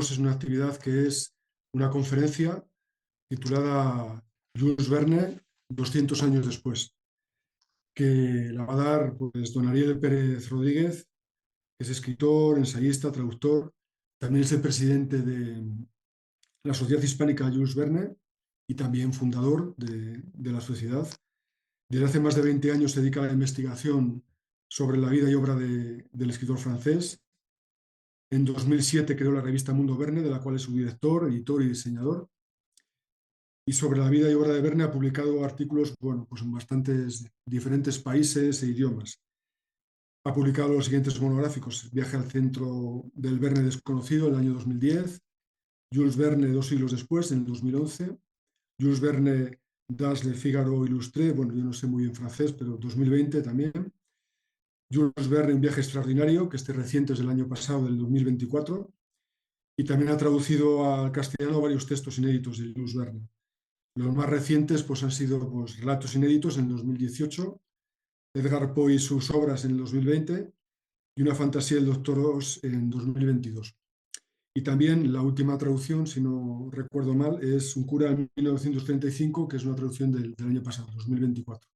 tenemos es una actividad que es una conferencia titulada Jules Verne, 200 años después, que la va a dar pues, don Ariel Pérez Rodríguez, que es escritor, ensayista, traductor. También es el presidente de la Sociedad Hispánica Jules Verne y también fundador de la sociedad. Desde hace más de 20 años se dedica a la investigación sobre la vida y obra del escritor francés. En 2007 creó la revista Mundo Verne, de la cual es su director, editor y diseñador. Y sobre la vida y obra de Verne ha publicado artículos, bueno, pues en bastantes diferentes países e idiomas. Ha publicado los siguientes monográficos: Viaje al centro del Verne desconocido, en el año 2010, Jules Verne, 2 siglos después, en el 2011, Jules Verne, Das Le Figaro Illustré, bueno, yo no sé muy bien francés, pero 2020 también, Jules Verne, un viaje extraordinario, que este reciente es del año pasado, del 2024, y también ha traducido al castellano varios textos inéditos de Jules Verne. Los más recientes pues, han sido pues, Relatos inéditos en 2018, Edgar Poe y sus obras en el 2020 y Una fantasía del Doctor Oz en 2022. Y también la última traducción, si no recuerdo mal, es Un cura en 1935, que es una traducción del año pasado, 2024,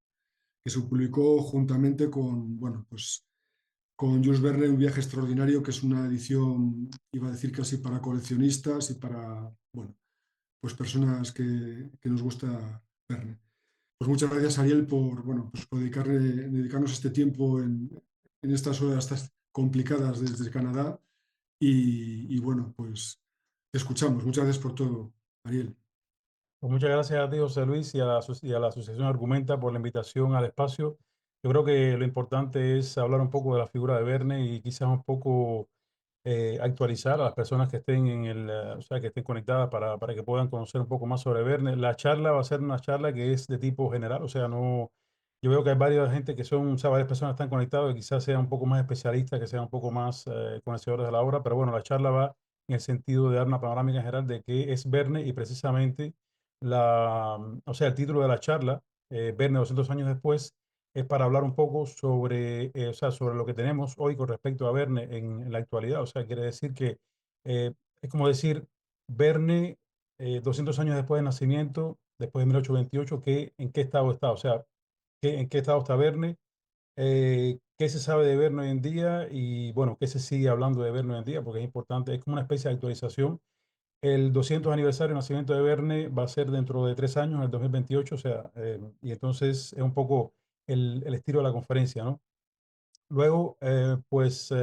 que se publicó juntamente con, bueno, pues, con Jules Verne, un viaje extraordinario, que es una edición, iba a decir casi para coleccionistas y para, bueno, pues personas que nos gusta Verne. Pues muchas gracias, Ariel, por, bueno, pues por dedicarnos este tiempo en estas horas tan complicadas desde Canadá. Y bueno, pues te escuchamos. Muchas gracias por todo, Ariel. Pues muchas gracias a ti, José Luis, y a la Asociación Argumenta por la invitación al espacio. Yo creo que lo importante es hablar un poco de la figura de Verne y quizás un poco actualizar a las personas que estén o sea, que estén conectadas para que puedan conocer un poco más sobre Verne. La charla va a ser una charla que es de tipo general, o sea, no, yo veo que hay varias gente que son, o sea, varias personas están conectadas que quizás sean un poco más especialistas, que sean un poco más conocedores de la obra, pero bueno, la charla va en el sentido de dar una panorámica general de qué es Verne y precisamente o sea, el título de la charla, Verne 200 años después, es para hablar un poco sobre, o sea, sobre lo que tenemos hoy con respecto a Verne en la actualidad. O sea, quiere decir que es como decir Verne 200 años después del nacimiento, después de 1828, ¿en qué estado está? O sea, ¿en qué estado está Verne? ¿Qué se sabe de Verne hoy en día? Y bueno, ¿qué se sigue hablando de Verne hoy en día? Porque es importante, es como una especie de actualización. El 200 aniversario de nacimiento de Verne va a ser dentro de 3 años, en el 2028, o sea, y entonces es un poco el estilo de la conferencia, ¿no? Luego, pues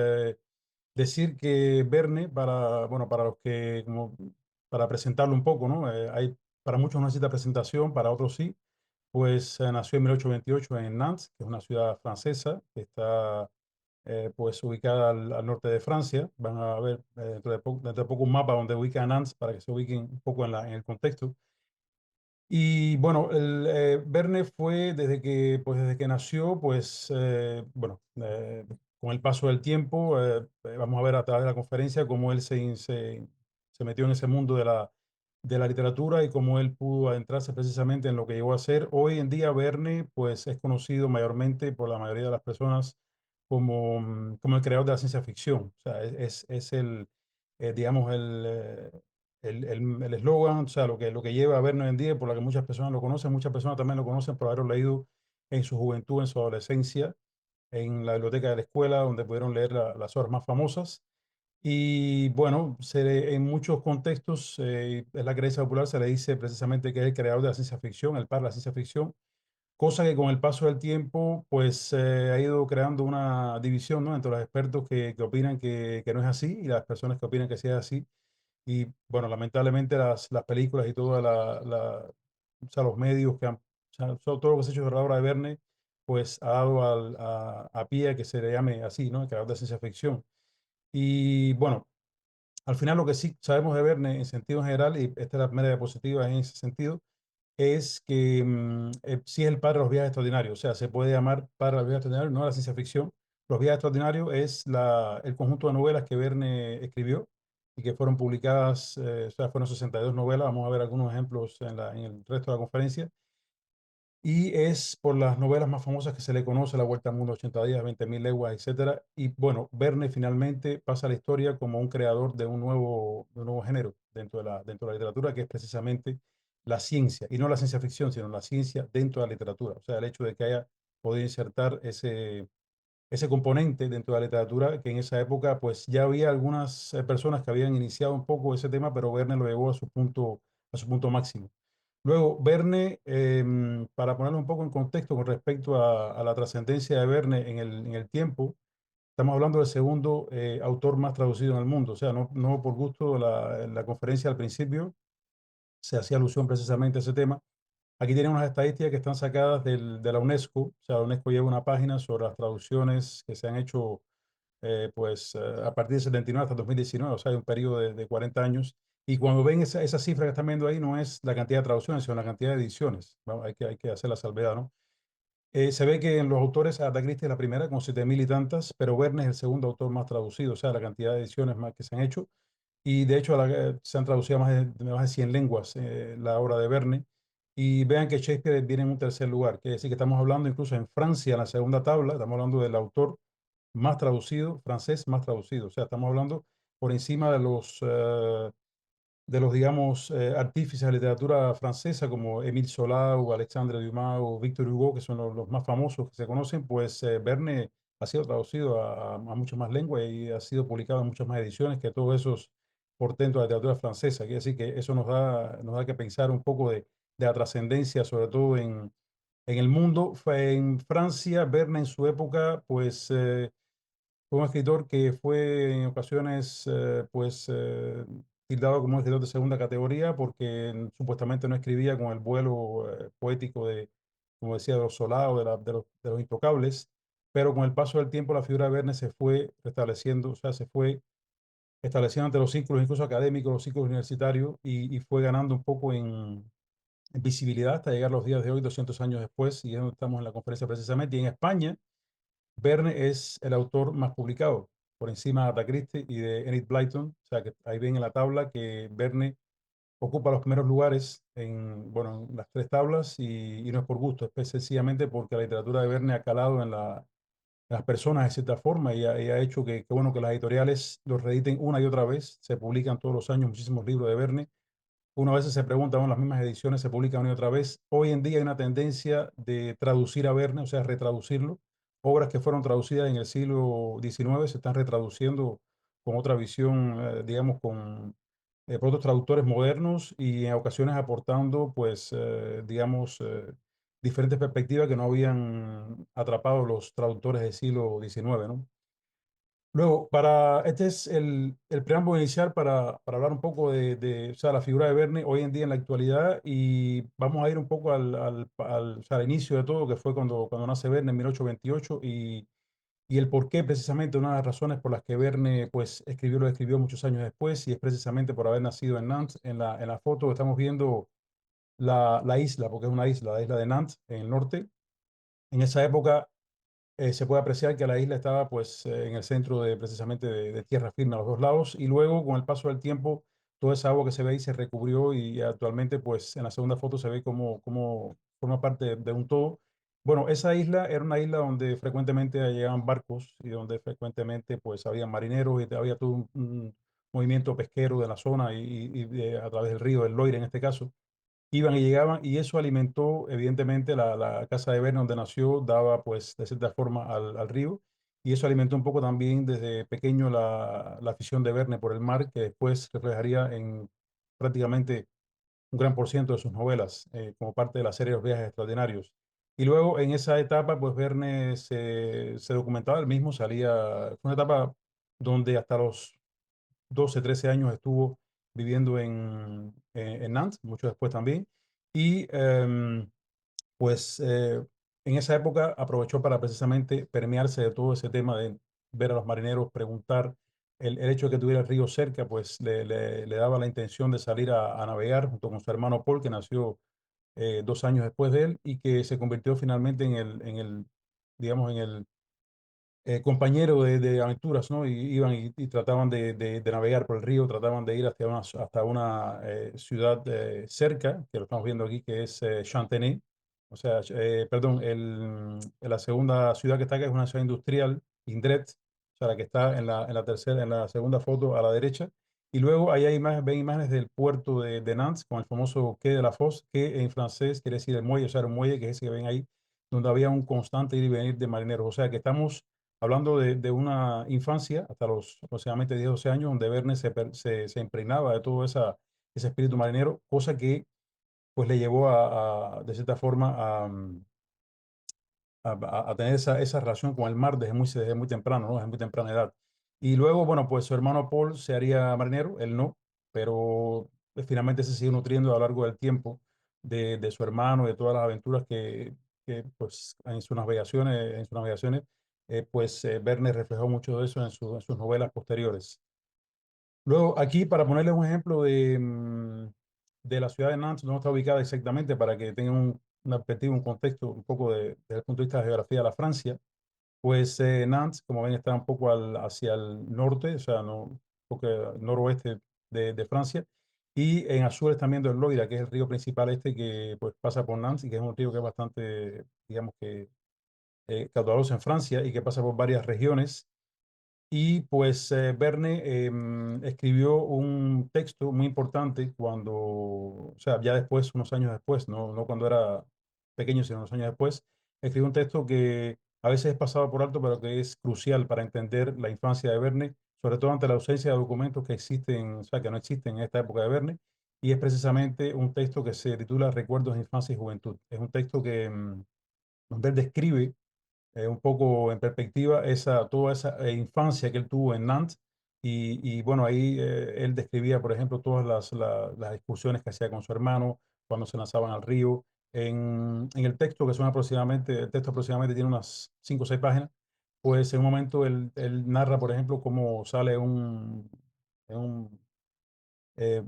decir que Verne, bueno, para los que, como, para presentarlo un poco, ¿no? Para muchos no necesita presentación, para otros sí, pues nació en 1828 en Nantes, que es una ciudad francesa, que está pues ubicada al norte de Francia. Van a ver dentro de poco un mapa donde ubica a Nantes para que se ubiquen un poco en el contexto. Y bueno, Verne fue desde que nació, pues bueno, con el paso del tiempo, vamos a ver a través de la conferencia cómo él se metió en ese mundo de la literatura y cómo él pudo adentrarse precisamente en lo que llegó a ser. Hoy en día Verne pues es conocido mayormente por la mayoría de las personas como el creador de la ciencia ficción. O sea, es digamos, el eslogan, o sea, lo que lleva a Verne hoy en día, por la que muchas personas lo conocen, muchas personas también lo conocen por haberlo leído en su juventud, en su adolescencia, en la biblioteca de la escuela, donde pudieron leer las obras más famosas. Y bueno, en muchos contextos, en la creencia popular se le dice precisamente que es el creador de la ciencia ficción, el padre de la ciencia ficción, cosa que con el paso del tiempo, pues ha ido creando una división, ¿no? Entre los expertos que opinan que no es así y las personas que opinan que sí es así. Y bueno, lamentablemente las películas y toda o sea, los medios o sea, todo lo que se ha hecho de la obra de Verne, pues ha dado a pie a que se le llame así, ¿no? El creador de ciencia ficción. Y bueno, al final lo que sí sabemos de Verne en sentido general, y esta es la primera diapositiva en ese sentido, es que sí es el padre de los viajes extraordinarios. O sea, se puede llamar padre de los viajes extraordinarios, no de la ciencia ficción. Los viajes extraordinarios es el conjunto de novelas que Verne escribió y que fueron publicadas, o sea, fueron 62 novelas. Vamos a ver algunos ejemplos en el resto de la conferencia. y es por las novelas más famosas que se le conoce, La Vuelta al Mundo, 80 días, 20.000 leguas, etcétera. Y bueno, Verne finalmente pasa a la historia como un creador de un nuevo género dentro de la literatura, que es precisamente la ciencia, y no la ciencia ficción, sino la ciencia dentro de la literatura. O sea, el hecho de que haya podido insertar ese componente dentro de la literatura, que en esa época pues ya había algunas personas que habían iniciado un poco ese tema, pero Verne lo llevó a su punto máximo. Luego, Verne, para ponerlo un poco en contexto con respecto a la trascendencia de Verne en el tiempo, estamos hablando del segundo autor más traducido en el mundo. O sea, no por gusto la conferencia al principio se hacía alusión precisamente a ese tema. Aquí tienen unas estadísticas que están sacadas de la UNESCO. O sea, la UNESCO lleva una página sobre las traducciones que se han hecho a partir de 79 hasta 2019, o sea, hay un periodo de 40 años. Y cuando ven esa cifra que están viendo ahí, no es la cantidad de traducciones, sino la cantidad de ediciones. Vamos, hay que hacer la salvedad, ¿no? Se ve que en los autores, Agatha Christie es la primera, con 7.000 y tantas, pero Verne es el segundo autor más traducido, o sea, la cantidad de ediciones más que se han hecho. Y de hecho se han traducido a más de 100 lenguas la obra de Verne. Y vean que Shakespeare viene en un tercer lugar, quiere decir que estamos hablando incluso en Francia, en la segunda tabla, estamos hablando del autor más traducido, francés más traducido. O sea, estamos hablando por encima de los digamos, artífices de la literatura francesa como Émile Zola o Alexandre Dumas o Victor Hugo, que son los más famosos que se conocen, pues Verne ha sido traducido a muchas más lenguas y ha sido publicado en muchas más ediciones que todos esos portentos de la literatura francesa. Quiere decir que eso nos da que pensar un poco de la trascendencia, sobre todo en el mundo. En Francia, Verne en su época, pues fue un escritor que fue en ocasiones, tildado como un escritor de segunda categoría porque supuestamente no escribía con el vuelo poético de, como decía, de los Solá de, de los Intocables, pero con el paso del tiempo la figura de Verne se fue restableciendo, o sea, se fue estableciendo ante los círculos, incluso académicos, los círculos universitarios, y fue ganando un poco en visibilidad hasta llegar a los días de hoy, 200 años después, y es donde estamos en la conferencia precisamente, y en España. Verne es el autor más publicado, por encima de Agatha Christie y de Enid Blyton. O sea, que ahí ven en la tabla que Verne ocupa los primeros lugares bueno, en las tres tablas y no es por gusto, es sencillamente porque la literatura de Verne ha calado en las personas de cierta forma y ha hecho bueno, que las editoriales los reediten una y otra vez. Se publican todos los años muchísimos libros de Verne. Uno a veces se pregunta, bueno, las mismas ediciones se publican una y otra vez. Hoy en día hay una tendencia de traducir a Verne, o sea, retraducirlo. Obras que fueron traducidas en el siglo XIX se están retraduciendo con otra visión, digamos, por otros traductores modernos y en ocasiones aportando, pues, digamos, diferentes perspectivas que no habían atrapado los traductores del siglo XIX, ¿no? Luego, este es el preámbulo inicial para hablar un poco o sea, la figura de Verne hoy en día en la actualidad y vamos a ir un poco o sea, al inicio de todo, que fue cuando nace Verne en 1828 y el por qué precisamente una de las razones por las que Verne pues escribió lo que escribió muchos años después y es precisamente por haber nacido en Nantes. En la foto estamos viendo la isla, porque es una isla, la isla de Nantes en el norte. En esa época se puede apreciar que la isla estaba pues en el centro precisamente de tierra firme a los dos lados y luego con el paso del tiempo toda esa agua que se ve ahí se recubrió y actualmente pues en la segunda foto se ve como forma parte de un todo. Bueno, esa isla era una isla donde frecuentemente llegaban barcos y donde frecuentemente pues había marineros y había todo un movimiento pesquero de la zona a través del río, del Loire en este caso iban y llegaban y eso alimentó evidentemente la casa de Verne donde nació, daba pues de cierta forma al río y eso alimentó un poco también desde pequeño la afición de Verne por el mar que después reflejaría en prácticamente un gran por ciento de sus novelas como parte de la serie Los viajes extraordinarios. Y luego en esa etapa pues Verne se documentaba él mismo, fue una etapa donde hasta los 12, 13 años estuvo viviendo en Nantes, mucho después también. Y pues en esa época aprovechó para precisamente permearse de todo ese tema de ver a los marineros, preguntar. El hecho de que tuviera el río cerca, pues le daba la intención de salir a navegar junto con su hermano Paul, que nació 2 años después de él y que se convirtió finalmente digamos, en el compañero de aventuras, ¿no? Y iban y trataban de navegar por el río, trataban de ir hasta una ciudad cerca, que lo estamos viendo aquí, que es Chantenay, o sea, perdón, la segunda ciudad que está acá es una ciudad industrial, Indret, o sea, la que está en la tercera, en la segunda foto a la derecha. Y luego ahí hay ven imágenes del puerto de Nantes, con el famoso Quai de la Fosse, que en francés quiere decir el muelle, o sea, el muelle que es ese que ven ahí, donde había un constante ir y venir de marineros. O sea, que estamos hablando de una infancia hasta los aproximadamente 10 12 años, donde Verne se impregnaba de todo ese espíritu marinero, cosa que pues le llevó de cierta forma a tener esa relación con el mar desde muy temprano, ¿no? Desde muy temprana edad. Y luego, bueno, pues su hermano Paul se haría marinero, él no, pero finalmente se siguió nutriendo a lo largo del tiempo de su hermano, de todas las aventuras que pues, en sus navegaciones pues Verne reflejó mucho de eso en sus novelas posteriores. Luego, aquí, para ponerles un ejemplo de la ciudad de Nantes, donde está ubicada exactamente, para que tengan una perspectiva, un contexto un poco desde el punto de vista de la geografía de la Francia, pues Nantes, como ven, está un poco hacia el norte, o sea, no, un poco noroeste de Francia, y en azul están viendo el Loira, que es el río principal que pues, pasa por Nantes y que es un río que es bastante, digamos que, caudaloso en Francia y que pasa por varias regiones. Y pues Verne escribió un texto muy importante cuando, o sea, ya después, unos años después, no cuando era pequeño, sino unos años después, escribió un texto que a veces es pasado por alto, pero que es crucial para entender la infancia de Verne, sobre todo ante la ausencia de documentos que existen, o sea, que no existen en esta época de Verne, y es precisamente un texto que se titula Recuerdos de Infancia y Juventud. Es un texto donde él describe un poco en perspectiva toda esa infancia que él tuvo en Nantes. Y bueno, ahí él describía, por ejemplo, todas las excursiones que hacía con su hermano cuando se lanzaban al río. En el texto, que son aproximadamente, el texto aproximadamente tiene unas 5 o 6 páginas, pues en un momento él narra, por ejemplo, cómo sale en un,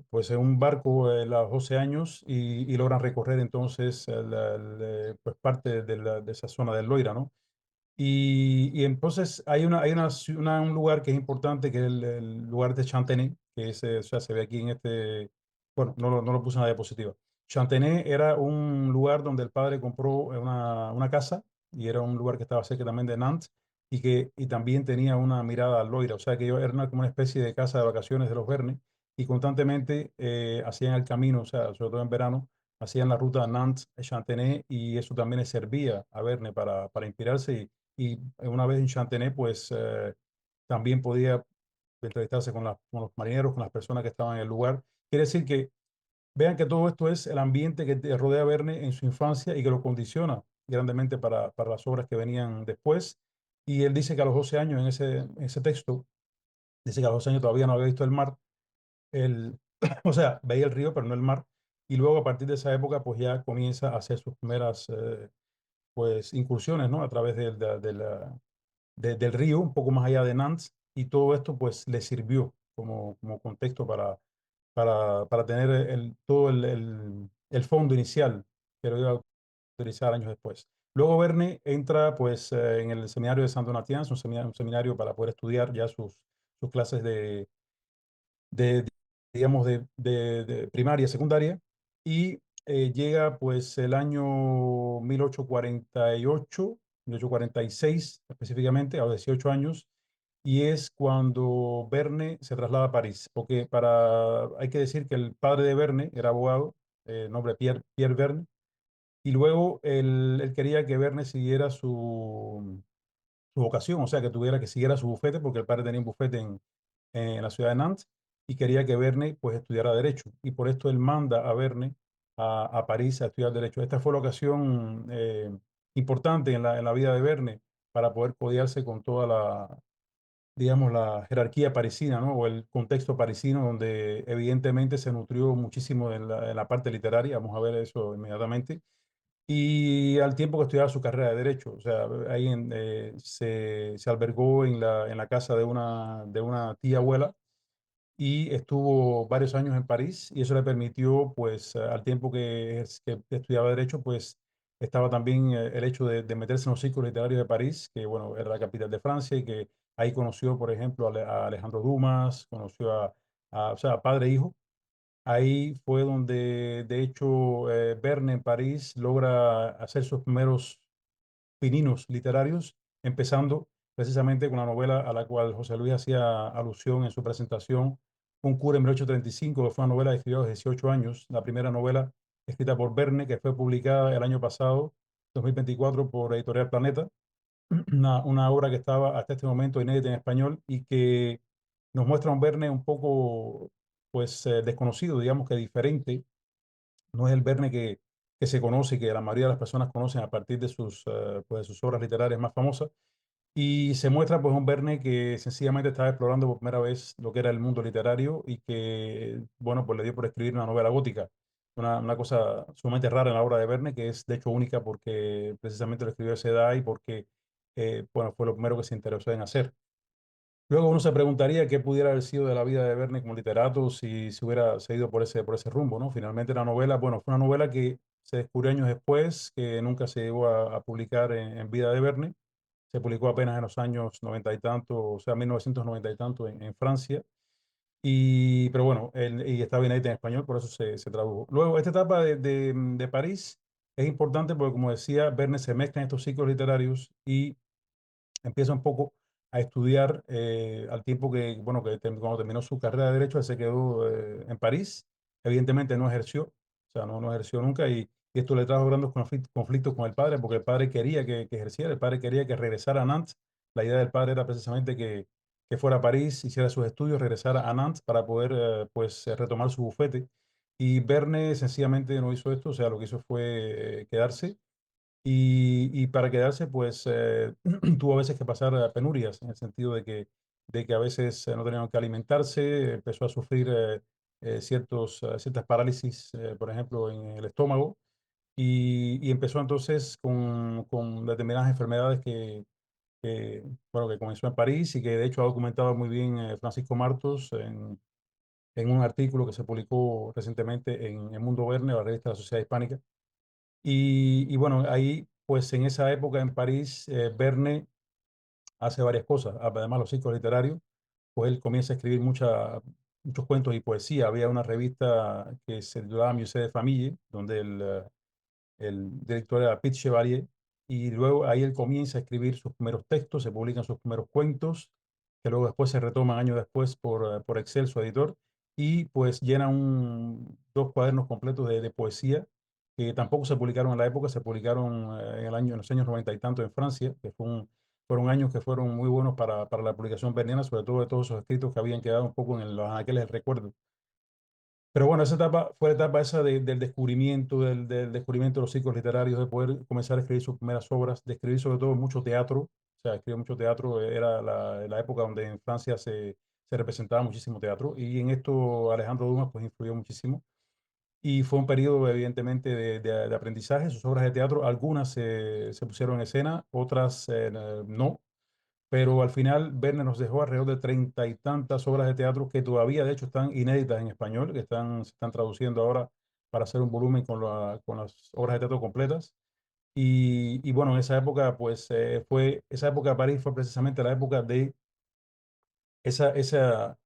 pues en un barco a los 12 años y logran recorrer entonces pues parte de esa zona del Loira, ¿no? Y entonces un lugar que es importante, que es el lugar de Chantenay, que o sea, se ve aquí bueno, no lo puse en la diapositiva. Chantenay era un lugar donde el padre compró una casa y era un lugar que estaba cerca también de Nantes y también tenía una mirada al Loira, o sea que era como una especie de casa de vacaciones de los Verne y constantemente hacían el camino, o sea, sobre todo en verano, hacían la ruta Nantes-Chantenay y eso también les servía a Verne para inspirarse y una vez en Chantenay, pues también podía entrevistarse con los marineros, con las personas que estaban en el lugar. Quiere decir que vean que todo esto es el ambiente que te rodea a Verne en su infancia y que lo condiciona grandemente para las obras que venían después. Y él dice que a los 12 años, en ese texto, dice que a los 12 años todavía no había visto el mar. O sea, veía el río, pero no el mar. Y luego a partir de esa época, pues ya comienza a hacer sus primeras pues, incursiones, ¿no? A través del río, un poco más allá de Nantes, y todo esto pues le sirvió como contexto para tener todo el fondo inicial que lo iba a utilizar años después. Luego Verne entra pues en el seminario de Saint Donatien, un seminario para poder estudiar ya sus clases de, digamos, de primaria, secundaria, y llega pues el año 1848, 1846 específicamente, a los 18 años, y es cuando Verne se traslada a París, porque hay que decir que el padre de Verne era abogado, nombre Pierre Verne, y luego él quería que Verne siguiera su vocación, o sea, que siguiera su bufete, porque el padre tenía un bufete en la ciudad de Nantes y quería que Verne pues estudiara Derecho. Y por esto él manda a Verne a París a estudiar Derecho. Esta fue la ocasión importante en la vida de Verne para poder codearse con toda digamos, la jerarquía parisina, ¿no? O el contexto parisino, donde evidentemente se nutrió muchísimo en la parte literaria, vamos a ver eso inmediatamente, y al tiempo que estudiaba su carrera de Derecho. O sea, ahí se albergó en la casa de una tía abuela y estuvo varios años en París y eso le permitió, pues, al tiempo que estudiaba Derecho, pues, estaba también el hecho de meterse en los círculos literarios de París, que, bueno, era la capital de Francia y que ahí conoció, por ejemplo, a Alejandro Dumas, conoció o sea, a padre e hijo, Ahí fue donde, de hecho, Verne en París logra hacer sus primeros pininos literarios, empezando precisamente con la novela a la cual José Luis hacía alusión en su presentación, Un cura en 1835, que fue una novela que escribió a los 18 años, la primera novela escrita por Verne, que fue publicada el año pasado, 2024, por Editorial Planeta, una obra que estaba hasta este momento inédita en español y que nos muestra a un Verne un poco pues desconocido, digamos que diferente. No es el Verne que se conoce y que la mayoría de las personas conocen a partir de pues, de sus obras literarias más famosas. Y se muestra pues un Verne que sencillamente estaba explorando por primera vez lo que era el mundo literario y que, bueno, pues le dio por escribir una novela gótica. Una cosa sumamente rara en la obra de Verne, que es de hecho única porque precisamente lo escribió a esa edad y porque, bueno, fue lo primero que se interesó en hacer. Luego uno se preguntaría qué pudiera haber sido de la vida de Verne como literato si se hubiera seguido por ese rumbo, ¿no? Finalmente la novela, bueno, fue una novela que se descubrió años después, que nunca se llegó a publicar en vida de Verne. Se publicó apenas en los años 90 y tanto, o sea, 1990 y tanto en Francia. Pero bueno, y estaba inédita en español, por eso se tradujo. Luego, esta etapa de París es importante porque, como decía, Verne se mezcla en estos ciclos literarios y empieza un poco a estudiar al tiempo que, bueno, cuando terminó su carrera de Derecho, él se quedó en París. Evidentemente no ejerció, o sea, no ejerció nunca y esto le trajo grandes conflictos con el padre, porque el padre quería que ejerciera, el padre quería que regresara a Nantes. La idea del padre era precisamente que fuera a París, hiciera sus estudios, regresara a Nantes para poder, pues, retomar su bufete. Y Verne sencillamente no hizo esto, o sea, lo que hizo fue quedarse y para quedarse, pues tuvo a veces que pasar penurias, en el sentido de que a veces no tenían que alimentarse, empezó a sufrir ciertas parálisis, por ejemplo, en el estómago, y empezó entonces con determinadas enfermedades bueno, que comenzó en París y que de hecho ha documentado muy bien Francisco Martos en un artículo que se publicó recientemente en El Mundo Verne, la revista de la Sociedad Hispánica. Y bueno, ahí, pues en esa época en París, Verne hace varias cosas. Además, los ciclos literarios, pues él comienza a escribir muchos cuentos y poesía. Había una revista que se titulaba Musée de Famille, donde el director era Pete Chevalier, y luego ahí él comienza a escribir sus primeros textos, se publican sus primeros cuentos, que luego después se retoman años después por Excel, su editor, y pues llena dos cuadernos completos de poesía, que tampoco se publicaron en la época, se publicaron en los años 90 y tanto en Francia, fueron años que fueron muy buenos para la publicación berniana, sobre todo de todos esos escritos que habían quedado un poco en los anaqueles del recuerdo. Pero bueno, esa etapa fue la etapa esa del descubrimiento, del descubrimiento de los ciclos literarios, de poder comenzar a escribir sus primeras obras, de escribir sobre todo mucho teatro. O sea, escribió mucho teatro, era la época donde en Francia se representaba muchísimo teatro. Y en esto Alejandro Dumas pues influyó muchísimo. Y fue un periodo evidentemente de aprendizaje. Sus obras de teatro, algunas se pusieron en escena, otras no, pero al final Verne nos dejó alrededor de 30 y tantas obras de teatro que todavía de hecho están inéditas en español, se están traduciendo ahora para hacer un volumen con las obras de teatro completas. Y bueno, en esa época, pues esa época de París fue precisamente la época de esa, esa,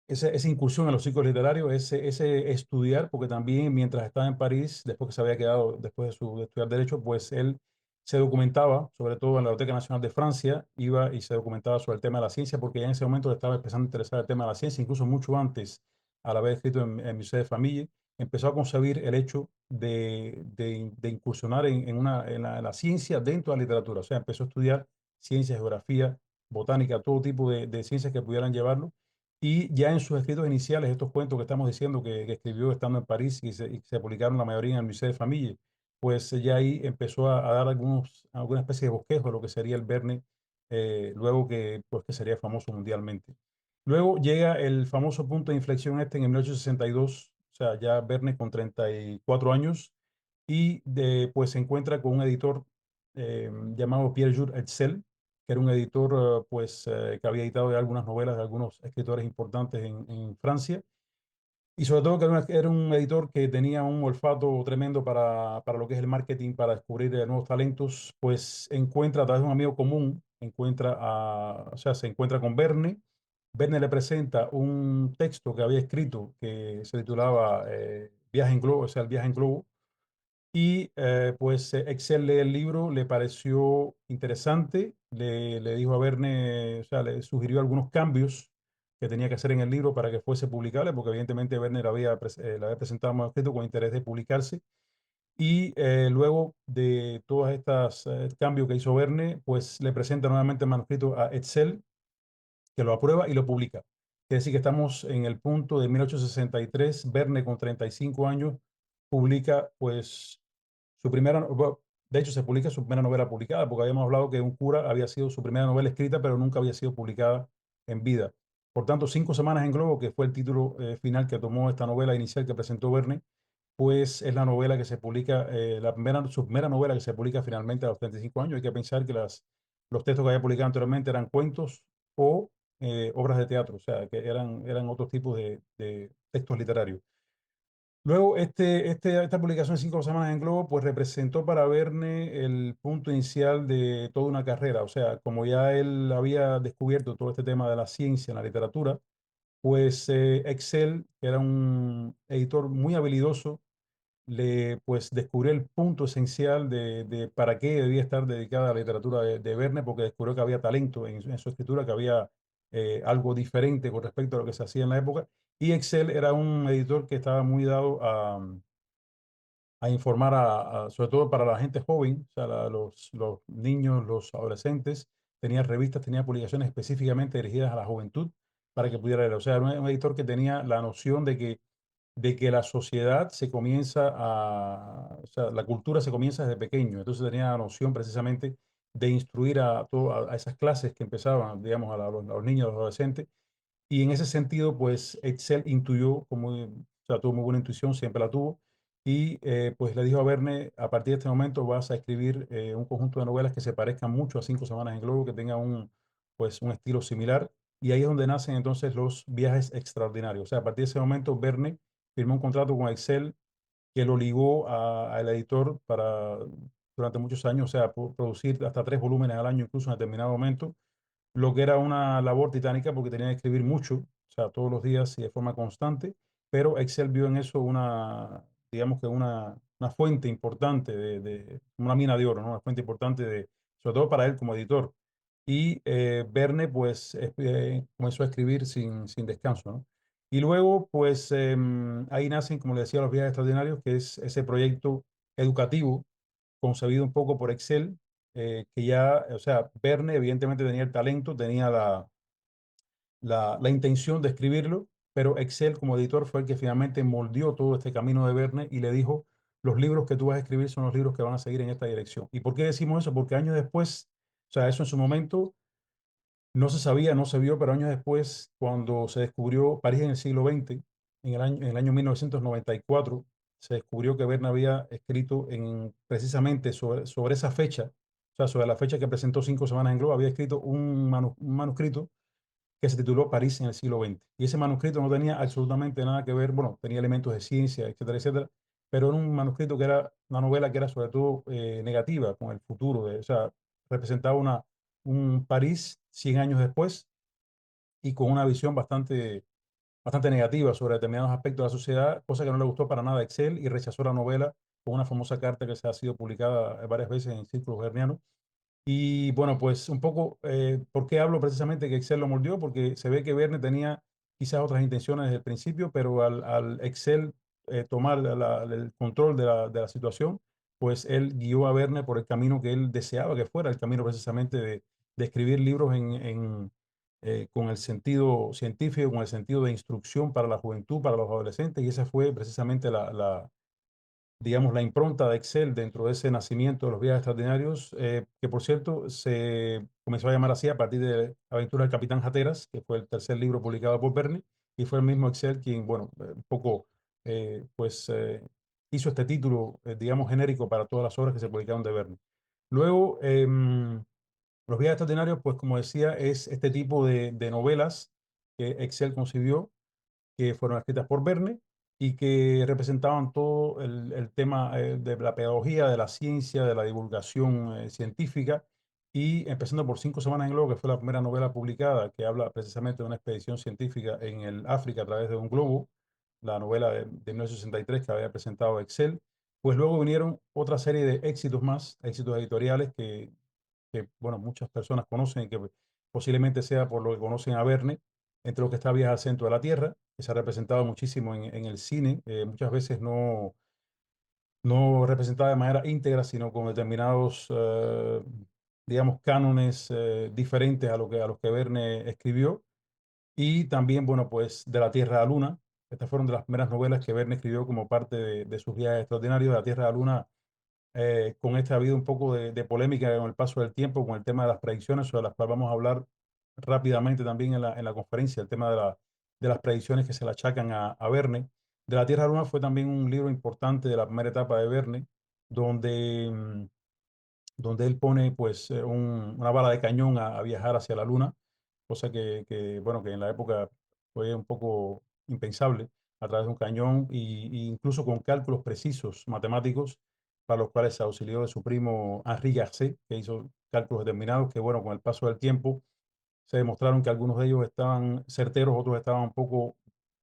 esa incursión en los ciclos literarios, ese estudiar, porque también mientras estaba en París, después que se había quedado, después de estudiar Derecho, pues él se documentaba, sobre todo en la Biblioteca Nacional de Francia, iba y se documentaba sobre el tema de la ciencia, porque ya en ese momento le estaba empezando a interesar el tema de la ciencia, incluso mucho antes, al haber escrito en Musée de Famille, empezó a concebir el hecho de incursionar en la ciencia dentro de la literatura, o sea, empezó a estudiar ciencia, geografía, botánica, todo tipo de ciencias que pudieran llevarlo y ya en sus escritos iniciales, estos cuentos que estamos diciendo que escribió estando en París y se publicaron la mayoría en el Musée de Famille, pues ya ahí empezó a dar alguna especie de bosquejo de lo que sería el Verne, luego pues, que sería famoso mundialmente. Luego llega el famoso punto de inflexión este en el 1862, o sea, ya Verne con 34 años, pues se encuentra con un editor llamado Pierre-Jules Hetzel, que era un editor pues, que había editado ya algunas novelas de algunos escritores importantes en Francia, y sobre todo que era un editor que tenía un olfato tremendo para lo que es el marketing, para descubrir nuevos talentos, pues encuentra a través de un amigo común, o sea, se encuentra con Verne, Verne le presenta un texto que había escrito que se titulaba Viaje en Globo, o sea, el viaje en globo, y pues Excel lee el libro, le pareció interesante, le dijo a Verne, o sea, le sugirió algunos cambios que tenía que hacer en el libro para que fuese publicable, porque evidentemente Verne le había presentado un manuscrito con interés de publicarse. Y luego de todos estos cambios que hizo Verne, pues le presenta nuevamente el manuscrito a Excel, que lo aprueba y lo publica. Quiere decir que estamos en el punto de 1863, Verne con 35 años publica pues su primera, bueno, de hecho se publica su primera novela publicada, porque habíamos hablado que Un cura había sido su primera novela escrita, pero nunca había sido publicada en vida. Por tanto, 5 semanas en globo, que fue el título final que tomó esta novela inicial que presentó Verne, pues es la novela que se publica, su primera novela que se publica finalmente a los 35 años. Hay que pensar que los textos que había publicado anteriormente eran cuentos o obras de teatro, o sea, que eran otros tipos de textos literarios. Luego, esta publicación de 5 semanas en Globo, pues representó para Verne el punto inicial de toda una carrera. O sea, como ya él había descubierto todo este tema de la ciencia en la literatura, pues Excel, que era un editor muy habilidoso, le pues descubrió el punto esencial de para qué debía estar dedicada a la literatura de Verne, porque descubrió que había talento en su escritura, que había algo diferente con respecto a lo que se hacía en la época. Y Excel era un editor que estaba muy dado a informar, sobre todo para la gente joven, o sea, los niños, los adolescentes. Tenía revistas, tenía publicaciones específicamente dirigidas a la juventud para que pudiera leer. O sea, era un editor que tenía la noción de que la sociedad se comienza o sea, la cultura se comienza desde pequeño. Entonces tenía la noción precisamente de instruir a esas clases que empezaban, digamos, a los niños, a los adolescentes. Y en ese sentido, pues Excel intuyó, o sea, tuvo muy buena intuición, siempre la tuvo. Y pues le dijo a Verne, a partir de este momento vas a escribir un conjunto de novelas que se parezcan mucho a 5 semanas en globo, que tenga pues, un estilo similar. Y ahí es donde nacen entonces los viajes extraordinarios. O sea, a partir de ese momento, Verne firmó un contrato con Excel que lo ligó al editor para, durante muchos años, o sea, producir hasta 3 volúmenes al año, incluso en determinado momento, lo que era una labor titánica porque tenía que escribir mucho, o sea, todos los días y de forma constante, pero Excel vio en eso digamos que una fuente importante una mina de oro, ¿no? Una fuente importante sobre todo para él como editor. Y Verne, pues, comenzó a escribir sin descanso, ¿no? Y luego, pues, ahí nacen, como le decía, los viajes extraordinarios, que es ese proyecto educativo concebido un poco por Excel, que ya, o sea, Verne evidentemente tenía el talento, tenía la intención de escribirlo, pero Excel como editor fue el que finalmente moldeó todo este camino de Verne y le dijo, los libros que tú vas a escribir son los libros que van a seguir en esta dirección. ¿Y por qué decimos eso? Porque años después, o sea, eso en su momento no se sabía, no se vio, pero años después, cuando se descubrió París en el siglo XX, en el año 1994, se descubrió que Verne había escrito precisamente sobre esa fecha, o sea, sobre la fecha que presentó 5 semanas en Globo, había escrito un manuscrito que se tituló París en el siglo XX. Y ese manuscrito no tenía absolutamente nada que ver, bueno, tenía elementos de ciencia, etcétera, etcétera, pero era un manuscrito que era una novela que era sobre todo negativa con el futuro, o sea, representaba un París 100 años después y con una visión bastante negativa sobre determinados aspectos de la sociedad, cosa que no le gustó para nada a Excel y rechazó la novela con una famosa carta que se ha sido publicada varias veces en círculos vernianos. Y bueno, pues un poco, ¿por qué hablo precisamente que Excel lo moldeó? Porque se ve que Verne tenía quizás otras intenciones desde el principio, pero al Excel tomar el control de la situación, pues él guió a Verne por el camino que él deseaba que fuera, el camino precisamente de escribir libros con el sentido científico, con el sentido de instrucción para la juventud, para los adolescentes, y esa fue precisamente digamos, la impronta de Excel dentro de ese nacimiento de los viajes extraordinarios, que por cierto se comenzó a llamar así a partir de Aventuras del Capitán Jateras, que fue el tercer libro publicado por Verne, y fue el mismo Excel quien, bueno, un poco, pues, hizo este título, digamos, genérico para todas las obras que se publicaron de Verne. Luego, los viajes extraordinarios, pues, como decía, es este tipo de novelas que Excel concibió que fueron escritas por Verne y que representaban todo el tema de la pedagogía, de la ciencia, de la divulgación científica y empezando por Cinco semanas en globo, que fue la primera novela publicada, que habla precisamente de una expedición científica en el África a través de un globo, la novela de 1963 que había presentado Excel. Pues luego vinieron otra serie de éxitos más, éxitos editoriales bueno, muchas personas conocen y que posiblemente sea por lo que conocen a Verne, entre lo que está Viaje al centro de la Tierra, que se ha representado muchísimo en el cine, muchas veces no representada de manera íntegra, sino con determinados, digamos, cánones diferentes a los que Verne escribió. Y también, bueno, pues De la Tierra a la Luna. Estas fueron de las primeras novelas que Verne escribió como parte de sus viajes extraordinarios. De la Tierra a la Luna, con esta ha habido un poco de polémica con el paso del tiempo, con el tema de las predicciones, sobre las cuales vamos a hablar rápidamente también en la conferencia, el tema de las predicciones que se le achacan a Verne. De la Tierra a la Luna fue también un libro importante de la primera etapa de Verne, donde, donde él pone pues una bala de cañón a viajar hacia la Luna, cosa bueno, que en la época fue un poco impensable, a través de un cañón y incluso con cálculos precisos matemáticos para los cuales se auxilió de su primo Henri Garcés, que hizo cálculos determinados que, bueno, con el paso del tiempo se demostraron que algunos de ellos estaban certeros, otros estaban un poco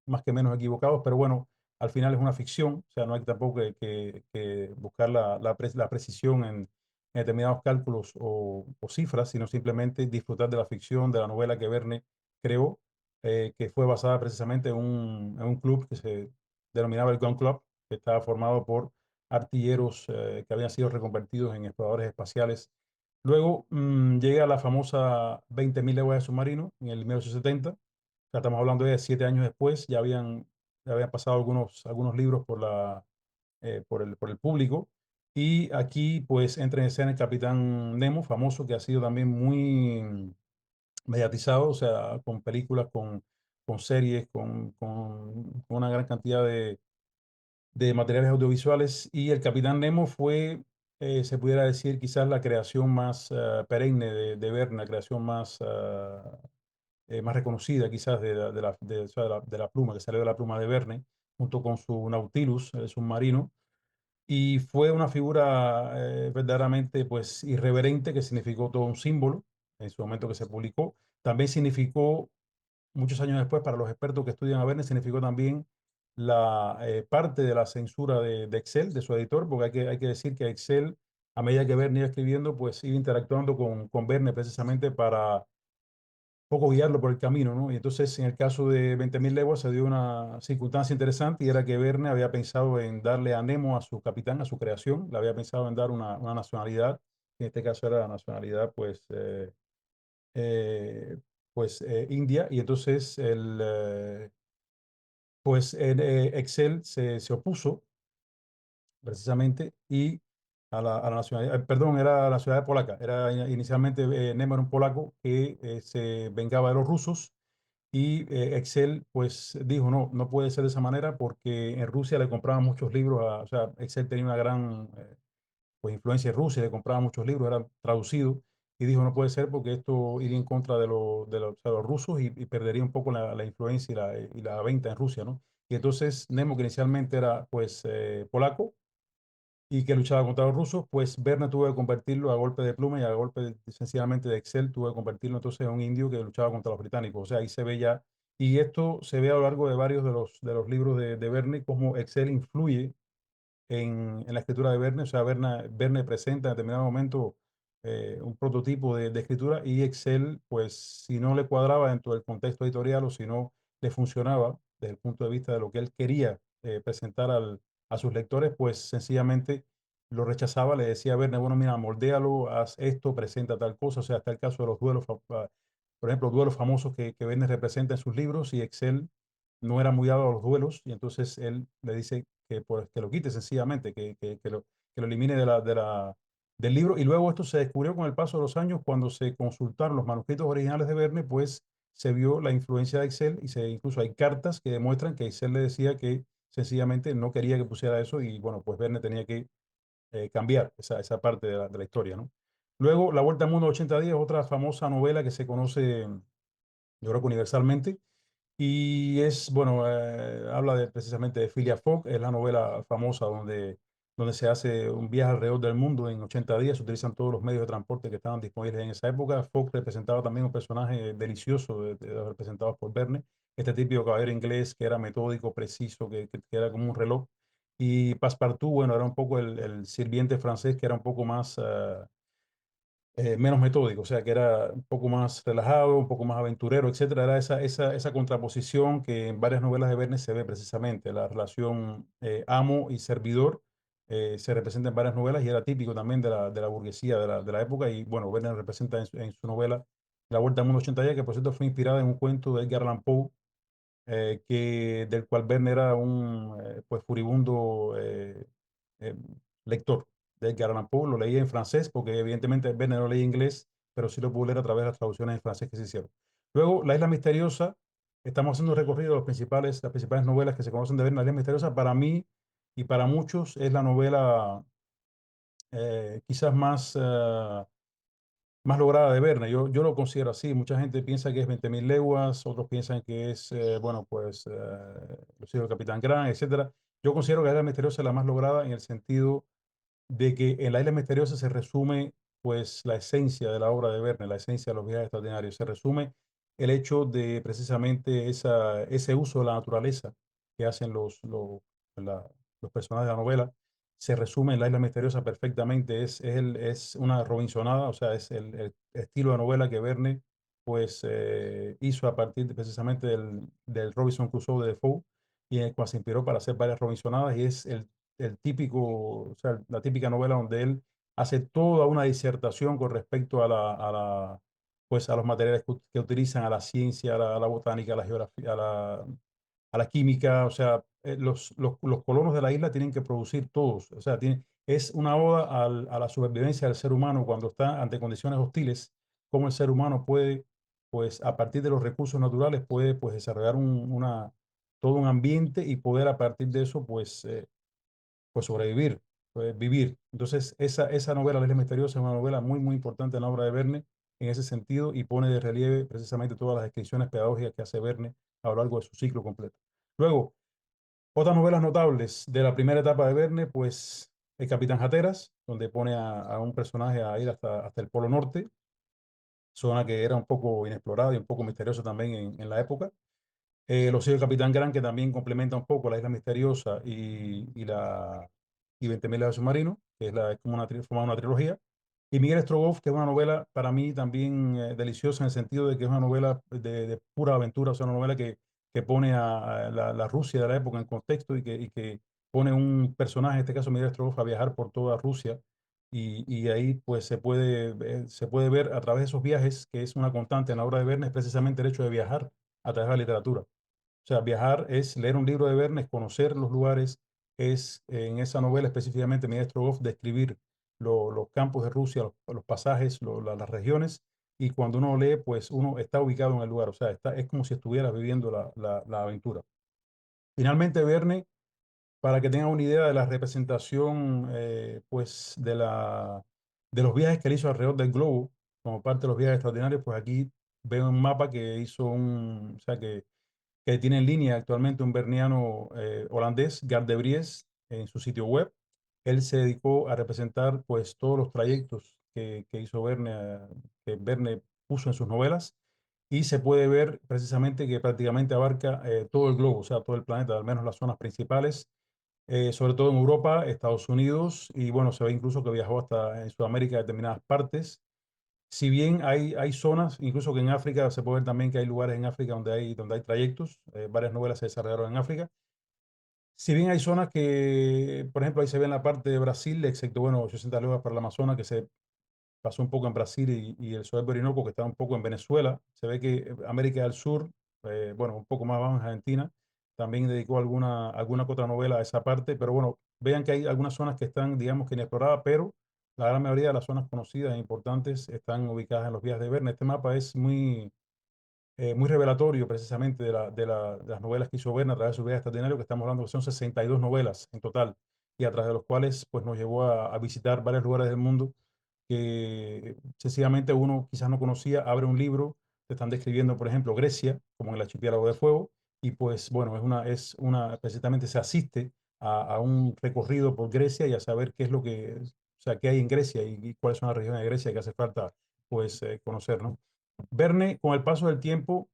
más que menos equivocados, pero bueno, al final es una ficción, o sea, no hay tampoco que buscar la precisión en determinados cálculos o cifras, sino simplemente disfrutar de la ficción, de la novela que Verne creó, que fue basada precisamente en un club que se denominaba el Gun Club, que estaba formado por artilleros que habían sido reconvertidos en exploradores espaciales. Luego llega la famosa 20.000 leguas de submarino en el 1970. Ya estamos hablando de 7 años después, ya habían pasado algunos libros por el público. Y aquí pues entra en escena el Capitán Nemo, famoso, que ha sido también muy mediatizado, o sea, con películas, con series, con una gran cantidad de materiales audiovisuales. Y el Capitán Nemo fue, se pudiera decir, quizás la creación más perenne de Verne, la creación más reconocida quizás o sea, de la pluma, que salió de la pluma de Verne, junto con su Nautilus, el submarino. Y fue una figura verdaderamente pues irreverente, que significó todo un símbolo en su momento que se publicó. También significó muchos años después, para los expertos que estudian a Verne, significó también la parte de la censura de Excel, de su editor, porque hay que decir que Excel, a medida que Verne iba escribiendo, pues iba interactuando con Verne precisamente para poco guiarlo por el camino, ¿no? Y entonces, en el caso de 20.000 leguas, se dio una circunstancia interesante y era que Verne había pensado en darle a Nemo, a su capitán, a su creación, le había pensado en dar una nacionalidad, que en este caso era la nacionalidad, eh, India, y entonces Excel se opuso precisamente y a la nacionalidad, perdón, era la ciudad polaca, era inicialmente Nemo era un polaco que se vengaba de los rusos y Excel pues dijo, no, no puede ser de esa manera porque en Rusia le compraban muchos libros, o sea, Excel tenía una gran pues influencia rusa, le compraba muchos libros, eran traducidos, y dijo, no puede ser porque esto iría en contra o sea, los rusos y perdería un poco la influencia y la venta en Rusia, ¿no? Y entonces Nemo, que inicialmente era pues polaco y que luchaba contra los rusos, pues Verne tuvo que convertirlo a golpe de pluma y a golpe sencillamente de Excel, tuvo que convertirlo entonces en un indio que luchaba contra los británicos. O sea, ahí se ve ya, y esto se ve a lo largo de varios de los libros de Verne, cómo Excel influye en la escritura de Verne. O sea, Verne presenta en determinado momento un prototipo de escritura y Excel, pues si no le cuadraba dentro del contexto editorial o si no le funcionaba desde el punto de vista de lo que él quería presentar a sus lectores, pues sencillamente lo rechazaba, le decía a Verne, bueno, mira, moldéalo, haz esto, presenta tal cosa. O sea, está el caso de los duelos, por ejemplo, duelos famosos que Verne representa en sus libros y Excel no era muy dado a los duelos y entonces él le dice que, pues, que lo quite sencillamente, que lo elimine del libro. Y luego esto se descubrió con el paso de los años cuando se consultaron los manuscritos originales de Verne, pues se vio la influencia de Excel y incluso hay cartas que demuestran que Excel le decía que sencillamente no quería que pusiera eso y bueno, pues Verne tenía que cambiar esa parte de la historia, ¿no? Luego, La Vuelta al Mundo en 80 días, otra famosa novela que se conoce, yo creo que universalmente, y es, bueno, habla precisamente de Phileas Fogg, es la novela famosa donde donde se hace un viaje alrededor del mundo en 80 días. Se utilizan todos los medios de transporte que estaban disponibles en esa época. Fogg representaba también un personaje delicioso de los representados por Verne, este típico caballero inglés que era metódico, preciso, que era como un reloj. Y Passepartout, bueno, era un poco el sirviente francés que era un poco más, menos metódico, o sea, que era un poco más relajado, un poco más aventurero, etcétera. Era esa contraposición que en varias novelas de Verne se ve precisamente, la relación amo y servidor. Se representa en varias novelas y era típico también de la burguesía de la época. Y bueno, Verne representa en su novela La Vuelta al Mundo 80 días, que por cierto fue inspirada en un cuento de Edgar Allan Poe, del cual Verne era un pues furibundo eh, lector de Edgar Allan Poe. Lo leía en francés porque evidentemente Verne no leía inglés, pero sí lo pudo leer a través de las traducciones en francés que se hicieron. Luego, La Isla Misteriosa. Estamos haciendo un recorrido de las principales novelas que se conocen de Verne. La Isla Misteriosa, para mí y para muchos, es la novela quizás más lograda de Verne. Yo lo considero así. Mucha gente piensa que es 20.000 leguas, otros piensan que es, bueno, pues, Los hijos del Capitán Grant, etcétera. Yo considero que La Isla Misteriosa es la más lograda en el sentido de que en La Isla Misteriosa se resume, pues, la esencia de la obra de Verne, la esencia de los viajes extraordinarios. Se resume el hecho de precisamente ese uso de la naturaleza que hacen los personajes de la novela. Se resume en La Isla Misteriosa perfectamente. Es una Robinsonada, o sea, es el estilo de novela que Verne, pues, hizo a partir precisamente del Robinson Crusoe de Defoe, y en el cual se inspiró para hacer varias Robinsonadas, y es el típico, o sea, la típica novela donde él hace toda una disertación con respecto pues, a los materiales que utilizan, a la ciencia, a la botánica, a la geografía, a la química. O sea, los colonos de la isla tienen que producir todos. O sea, es una oda a la supervivencia del ser humano cuando está ante condiciones hostiles, cómo el ser humano puede, pues, a partir de los recursos naturales, puede, pues, desarrollar todo un ambiente y poder a partir de eso, pues sobrevivir, pues vivir. Entonces, esa novela, La Isla Misteriosa, es una novela muy, muy importante en la obra de Verne en ese sentido, y pone de relieve precisamente todas las descripciones pedagógicas que hace Verne a lo largo de su ciclo completo. Luego, otras novelas notables de la primera etapa de Verne, pues El Capitán Hatteras, donde pone a un personaje a ir hasta el Polo Norte, zona que era un poco inexplorada y un poco misteriosa también en la época. Los hijos del Capitán Grant, que también complementa un poco La Isla Misteriosa y 20.000 leguas submarino, que es como forma una trilogía. Y Miguel Strogoff, que es una novela para mí también deliciosa, en el sentido de que es una novela de pura aventura. O sea, una novela que pone a la Rusia de la época en contexto, y que pone un personaje, en este caso Miguel Strogoff, a viajar por toda Rusia. Y ahí, pues, se puede ver a través de esos viajes, que es una constante en la obra de Verne, es precisamente el hecho de viajar a través de la literatura. O sea, viajar es leer un libro de Verne, es conocer los lugares, es en esa novela específicamente Miguel Strogoff describir los campos de Rusia, los pasajes, las regiones, y cuando uno lee, pues uno está ubicado en el lugar. O sea, es como si estuviera viviendo la aventura. Finalmente, Verne, para que tengan una idea de la representación, pues, de los viajes que él hizo alrededor del globo, como parte de los viajes extraordinarios, pues aquí veo un mapa que hizo o sea, que tiene en línea actualmente un berniano holandés, Gert de Vries, en su sitio web. Él se dedicó a representar, pues, todos los trayectos que hizo Verne, que Verne puso en sus novelas, y se puede ver precisamente que prácticamente abarca todo el globo, o sea, todo el planeta, al menos las zonas principales, sobre todo en Europa, Estados Unidos, y bueno, se ve incluso que viajó hasta en Sudamérica, determinadas partes. Si bien hay zonas, incluso que en África se puede ver también que hay lugares en África donde hay trayectos. Varias novelas se desarrollaron en África. Si bien hay zonas que, por ejemplo, ahí se ve en la parte de Brasil, excepto, bueno, 800 leguas para el Amazonas, que se pasó un poco en Brasil, y el Sober Orinoco, que está un poco en Venezuela. Se ve que América del Sur, bueno, un poco más abajo en Argentina, también dedicó alguna que otra novela a esa parte. Pero bueno, vean que hay algunas zonas que están, digamos, que inexploradas, pero la gran mayoría de las zonas conocidas e importantes están ubicadas en los viajes de Verne. Este mapa es muy revelatorio precisamente de las novelas que hizo Verne a través de su vida extraordinaria, que estamos hablando que son 62 novelas en total, y a través de los cuales, pues, nos llevó a visitar varios lugares del mundo que sencillamente uno quizás no conocía. Abre un libro, te están describiendo, por ejemplo, Grecia, como en el Archipiélago de Fuego, y pues bueno, precisamente se asiste a un recorrido por Grecia y a saber qué es lo que, o sea, qué hay en Grecia y cuáles son las regiones de Grecia que hace falta, pues, conocer, ¿no? Verne, con el paso del tiempo,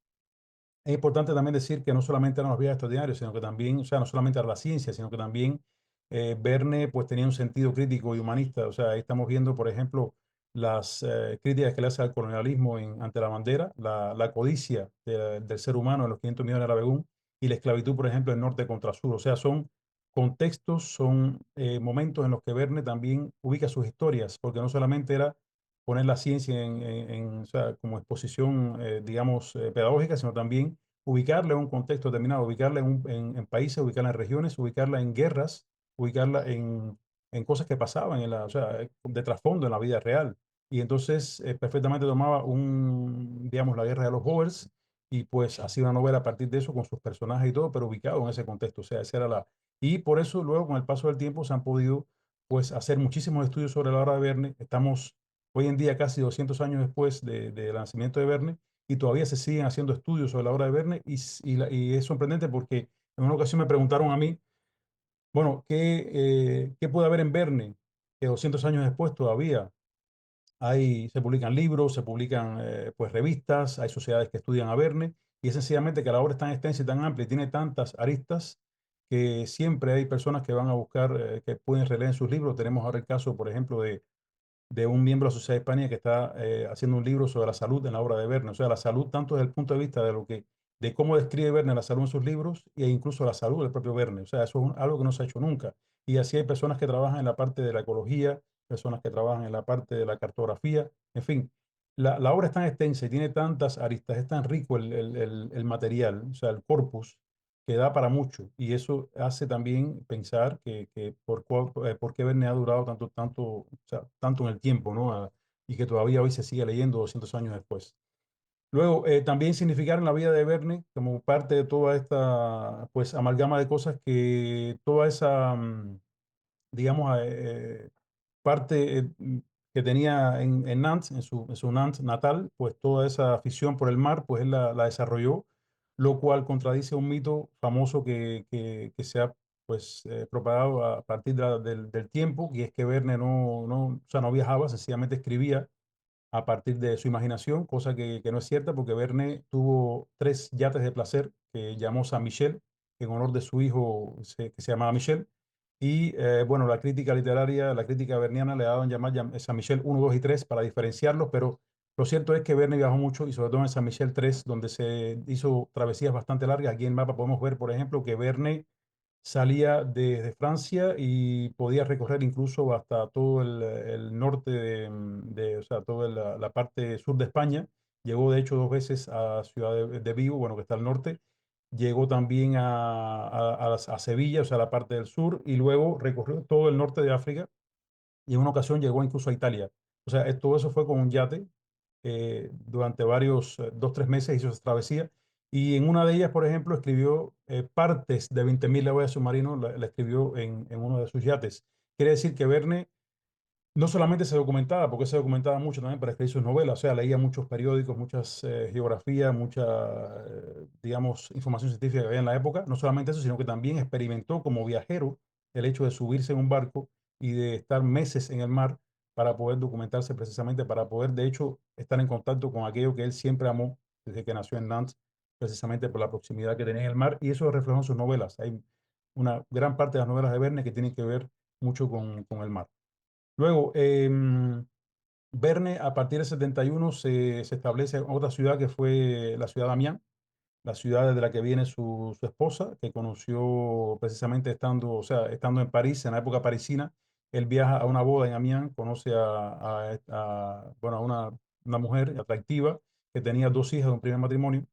es importante también decir que no solamente eran los viajes extraordinarios, sino que también, o sea, no solamente era la ciencia, sino que también Verne pues tenía un sentido crítico y humanista. O sea, ahí estamos viendo, por ejemplo, las críticas que le hace al colonialismo ante la bandera, la codicia del ser humano en los 500 millones de Abegún y la esclavitud, por ejemplo, en norte contra sur. O sea, son contextos, son momentos en los que Verne también ubica sus historias, porque no solamente era poner la ciencia o sea, como exposición, digamos, pedagógica, sino también ubicarla en un contexto determinado, ubicarla en países, ubicarla en regiones, ubicarla en guerras, ubicarla en cosas que pasaban, o sea, de trasfondo en la vida real. Y entonces perfectamente tomaba digamos, la guerra de los Boers y pues hacía una novela a partir de eso con sus personajes y todo, pero ubicado en ese contexto. O sea, esa era la... Y por eso luego, con el paso del tiempo, se han podido pues hacer muchísimos estudios sobre la obra de Verne. Estamos hoy en día, casi 200 años después del nacimiento de Verne, y todavía se siguen haciendo estudios sobre la obra de Verne, y es sorprendente porque en una ocasión me preguntaron a mí, bueno, ¿qué puede haber en Verne que 200 años después todavía se publican libros, se publican pues revistas, hay sociedades que estudian a Verne, y es sencillamente que la obra es tan extensa y tan amplia y tiene tantas aristas que siempre hay personas que van a buscar, que pueden releer en sus libros. Tenemos ahora el caso, por ejemplo, de un miembro de la Sociedad Hispánica que está haciendo un libro sobre la salud en la obra de Verne. O sea, la salud tanto desde el punto de vista de cómo describe Verne la salud en sus libros e incluso la salud del propio Verne. O sea, eso es algo que no se ha hecho nunca. Y así hay personas que trabajan en la parte de la ecología, personas que trabajan en la parte de la cartografía, en fin. La obra es tan extensa y tiene tantas aristas, es tan rico el material, o sea, el corpus, que da para mucho. Y eso hace también pensar que por qué Verne ha durado o sea, tanto en el tiempo, ¿no? Y que todavía hoy se sigue leyendo 200 años después. Luego, también significar en la vida de Verne, como parte de toda esta, pues, amalgama de cosas que toda esa, digamos, parte que tenía en Nantes, en su Nantes natal, pues toda esa afición por el mar, pues él la desarrolló, lo cual contradice un mito famoso que se ha pues, propagado a partir del tiempo, y es que Verne o sea, no viajaba, sencillamente escribía a partir de su imaginación, cosa que no es cierta porque Verne tuvo 3 yates de placer que llamó San Michel en honor de su hijo que se llamaba Michel. Y bueno, la crítica literaria, la crítica verniana le daban llamar San Michel 1, 2 y 3 para diferenciarlos, pero lo cierto es que Verne viajó mucho y sobre todo en San Michel 3 donde se hizo travesías bastante largas. Aquí en el mapa podemos ver, por ejemplo, que Verne salía desde Francia y podía recorrer incluso hasta todo el norte o sea, toda la parte sur de España. Llegó de hecho 2 veces a Ciudad de Vigo, bueno, que está al norte. Llegó también a Sevilla, o sea, la parte del sur, y luego recorrió todo el norte de África y en una ocasión llegó incluso a Italia. O sea, todo eso fue con un yate. Durante varios, 2, 3 meses hizo esa travesía. Y en una de ellas, por ejemplo, escribió partes de 20.000 leguas de submarino, la escribió en uno de sus yates. Quiere decir que Verne no solamente se documentaba, porque se documentaba mucho también para escribir sus novelas, o sea, leía muchos periódicos, muchas geografías, mucha, digamos, información científica que había en la época. No solamente eso, sino que también experimentó como viajero el hecho de subirse en un barco y de estar meses en el mar para poder documentarse precisamente, para poder, de hecho, estar en contacto con aquello que él siempre amó desde que nació en Nantes, precisamente por la proximidad que tenía en el mar, y eso lo reflejó en sus novelas. Hay una gran parte de las novelas de Verne que tienen que ver mucho con el mar. Luego, Verne a partir del 71 se establece en otra ciudad que fue la ciudad de Amiens, la ciudad de la que viene su esposa, que conoció precisamente estando, o sea, estando en París, en la época parisina. Él viaja a una boda en Amiens, conoce bueno, a una mujer atractiva que tenía 2 hijas de un primer matrimonio,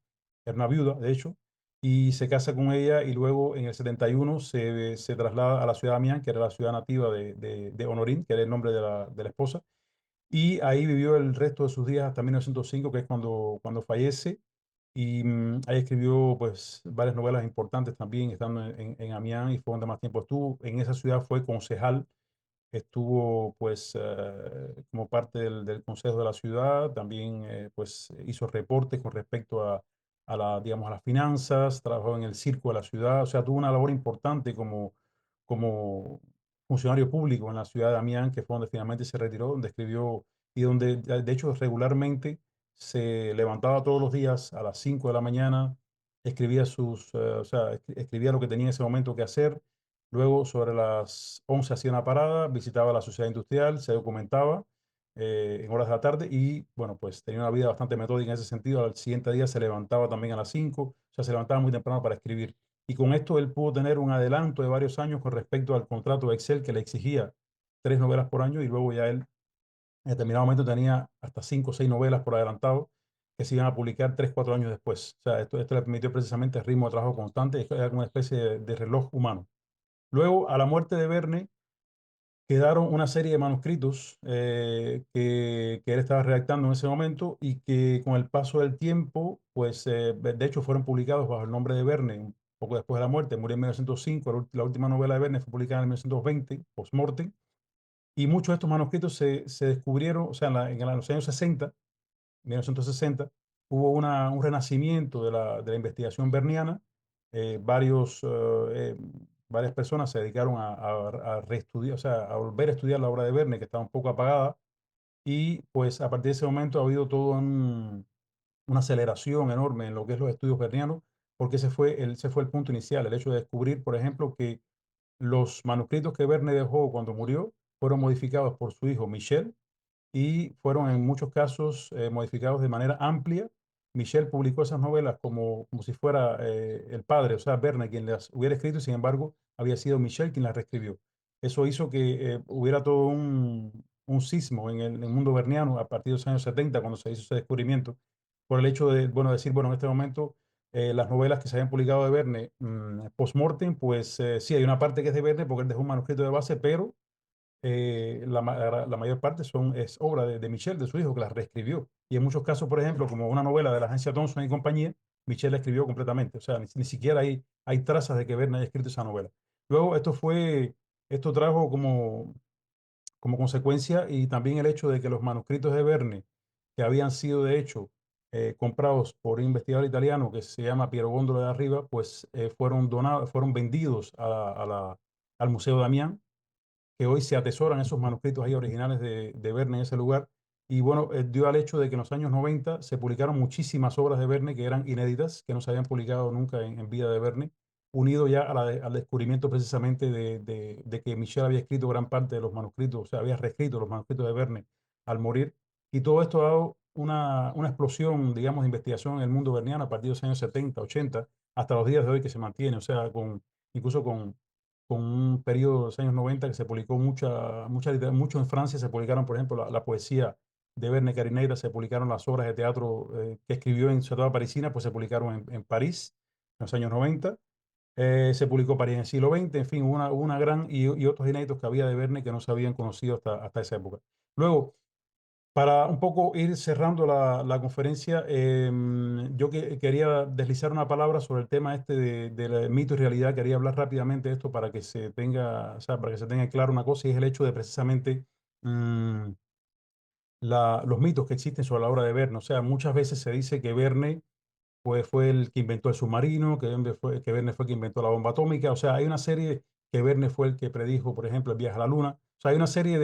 era una viuda, de hecho, y se casa con ella y luego en el 71 se traslada a la ciudad de Amiens, que era la ciudad nativa de Honorine, que era el nombre de la esposa, y ahí vivió el resto de sus días hasta 1905, que es cuando fallece. Y ahí escribió pues varias novelas importantes también, estando en Amiens, y fue donde más tiempo estuvo. En esa ciudad fue concejal, estuvo pues como parte del consejo de la ciudad, también pues hizo reportes con respecto digamos, a las finanzas, trabajó en el circo de la ciudad, o sea, tuvo una labor importante como funcionario público en la ciudad de Amiens, que fue donde finalmente se retiró, donde escribió y donde de hecho regularmente se levantaba todos los días a las 5 de la mañana, escribía o sea, escribía lo que tenía en ese momento que hacer. Luego, sobre las 11 hacía una parada, visitaba la sociedad industrial, se documentaba en horas de la tarde y, bueno, pues tenía una vida bastante metódica en ese sentido. Al siguiente día se levantaba también a las 5, o sea, se levantaba muy temprano para escribir. Y con esto él pudo tener un adelanto de varios años con respecto al contrato de Excel que le exigía 3 novelas por año y luego ya él en determinado momento tenía hasta 5 o 6 novelas por adelantado que se iban a publicar 3 o 4 años después. O sea, esto le permitió precisamente el ritmo de trabajo constante, era como una especie de reloj humano. Luego, a la muerte de Verne, quedaron una serie de manuscritos que él estaba redactando en ese momento y que con el paso del tiempo, pues de hecho fueron publicados bajo el nombre de Verne un poco después de la muerte. Murió en 1905, la última novela de Verne fue publicada en 1920, post-mortem, y muchos de estos manuscritos se descubrieron, o sea, en los años 60, 1960, hubo un renacimiento de la investigación berniana. Varios, varias personas se dedicaron a reestudiar, o sea, a volver a estudiar la obra de Verne, que estaba un poco apagada, y pues a partir de ese momento ha habido toda una aceleración enorme en lo que es los estudios bernianos, porque ese fue el punto inicial, el hecho de descubrir, por ejemplo, que los manuscritos que Verne dejó cuando murió fueron modificados por su hijo Michel, y fueron en muchos casos modificados de manera amplia. Michel publicó esas novelas como si fuera el padre, o sea, Verne, quien las hubiera escrito, y sin embargo, había sido Michel quien las reescribió. Eso hizo que hubiera todo un sismo en el mundo berniano a partir de los años 70, cuando se hizo ese descubrimiento, por el hecho de, bueno, decir, bueno, en este momento las novelas que se habían publicado de Verne post-mortem, pues sí, hay una parte que es de Verne porque él dejó un manuscrito de base, pero la mayor parte es obra de Michel, de su hijo, que la reescribió. Y en muchos casos, por ejemplo, como una novela de la agencia Thomson y compañía, Michel la escribió completamente. O sea, ni siquiera hay trazas de que Verne haya escrito esa novela. Luego, esto trajo como consecuencia y también el hecho de que los manuscritos de Verne, que habían sido de hecho comprados por un investigador italiano que se llama Piero Góndolo de Arriba, pues fueron donados, fueron vendidos al Museo de Amiens, que hoy se atesoran esos manuscritos ahí originales de Verne en ese lugar. Y bueno, dio al hecho de que en los años 90 se publicaron muchísimas obras de Verne que eran inéditas, que no se habían publicado nunca en vida de Verne, unido ya al descubrimiento precisamente de que Michel había escrito gran parte de los manuscritos, o sea, había reescrito los manuscritos de Verne al morir. Y todo esto ha dado una explosión, digamos, de investigación en el mundo verniano a partir de los años 70, 80, hasta los días de hoy que se mantiene, o sea, incluso con un periodo de los años 90 que se publicó mucho en Francia, se publicaron, por ejemplo, la poesía de Verne Carineira, se publicaron las obras de teatro que escribió en su etapa parisina, pues se publicaron en París en los años 90. Se publicó París en el siglo XX, en fin, una gran y otros inéditos que había de Verne que no se habían conocido hasta esa época. Luego, para un poco ir cerrando la conferencia, yo quería deslizar una palabra sobre el tema este de mito y realidad. Quería hablar rápidamente de esto para que se tenga, o sea, para que se tenga claro una cosa, y es el hecho de precisamente mm, los mitos que existen sobre la obra de Verne. O sea, muchas veces se dice que Verne pues, fue el que inventó el submarino, que Verne fue el que inventó la bomba atómica. O sea, hay una serie que Verne fue el que predijo, por ejemplo, el viaje a la Luna. O sea, hay una serie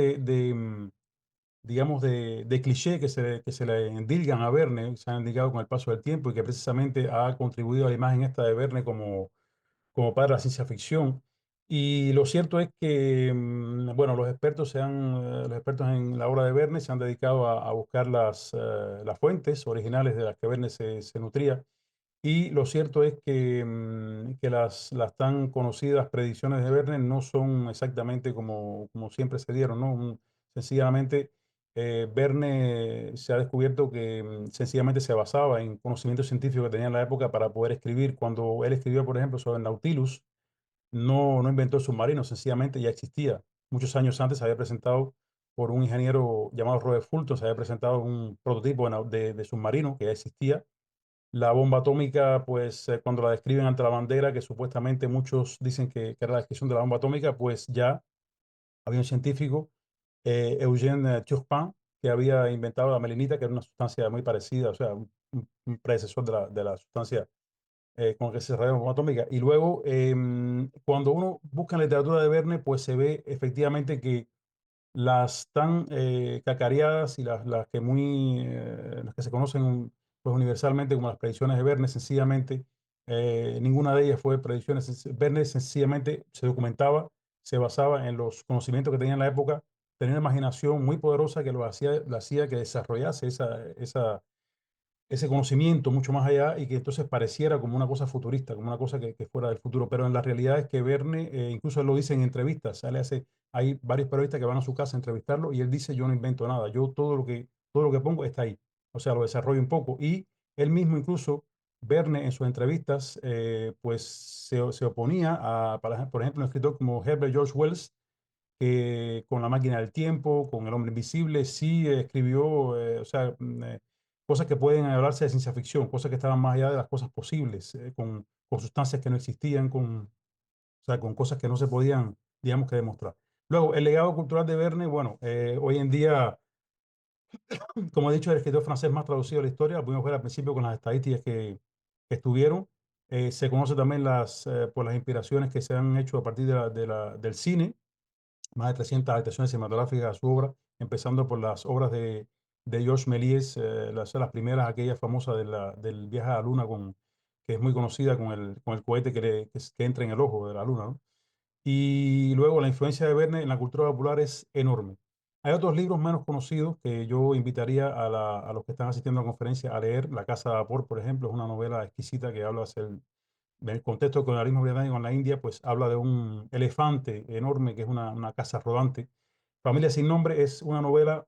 digamos, de cliché que se le endilgan a Verne, se han endilgado con el paso del tiempo y que precisamente ha contribuido a la imagen esta de Verne como padre de la ciencia ficción. Y lo cierto es que, bueno, los expertos en la obra de Verne se han dedicado a buscar las fuentes originales de las que Verne se nutría. Y lo cierto es que las tan conocidas predicciones de Verne no son exactamente como siempre se dieron, ¿no? Sencillamente, Verne se ha descubierto que sencillamente se basaba en conocimientos científicos que tenía en la época para poder escribir. Cuando él escribió, por ejemplo, sobre el Nautilus, no inventó el submarino, sencillamente ya existía. Muchos años antes se había presentado por un ingeniero llamado Robert Fulton, se había presentado un prototipo de submarino que ya existía. La bomba atómica, pues cuando la describen ante la bandera, que supuestamente muchos dicen que era la descripción de la bomba atómica, pues ya había un científico, Eugène Turpin, que había inventado la melinita, que era una sustancia muy parecida, o sea, un predecesor de la sustancia con el que se desarrolla la bomba atómica. Y luego, cuando uno busca en la literatura de Verne, pues se ve efectivamente que las tan cacareadas y las que las que se conocen pues, universalmente como las predicciones de Verne, sencillamente, ninguna de ellas fue predicciones. Verne sencillamente se documentaba, se basaba en los conocimientos que tenía en la época, tenía una imaginación muy poderosa que lo hacía que desarrollase ese conocimiento mucho más allá y que entonces pareciera como una cosa futurista, como una cosa que fuera del futuro. Pero en la realidad es que Verne, incluso él lo dice en entrevistas, hay varios periodistas que van a su casa a entrevistarlo y él dice, yo no invento nada, yo todo lo que pongo está ahí. O sea, lo desarrollo un poco. Y él mismo incluso, Verne en sus entrevistas, pues se oponía por ejemplo, un escritor como Herbert George Wells, que con La máquina del tiempo, con El hombre invisible, sí escribió, o sea, cosas que pueden hablarse de ciencia ficción, cosas que estaban más allá de las cosas posibles, con sustancias que no existían, o sea, con cosas que no se podían, digamos, que demostrar. Luego, el legado cultural de Verne, bueno, hoy en día, como he dicho, el escritor francés más traducido de la historia, pudimos ver al principio con las estadísticas que estuvieron. Se conoce también por las inspiraciones que se han hecho a partir del cine, más de 300 adaptaciones cinematográficas a su obra, empezando por las obras de Georges Méliès, las primeras, aquellas famosas del viaje a la luna, que es muy conocida con el cohete que entra en el ojo de la luna, ¿no? Y luego la influencia de Verne en la cultura popular es enorme. Hay otros libros menos conocidos que yo invitaría a los que están asistiendo a la conferencia a leer. La Casa de Vapor, por ejemplo, es una novela exquisita que habla en el contexto del colonialismo británico en la India, pues habla de un elefante enorme que es una casa rodante. Familia sin nombre es una novela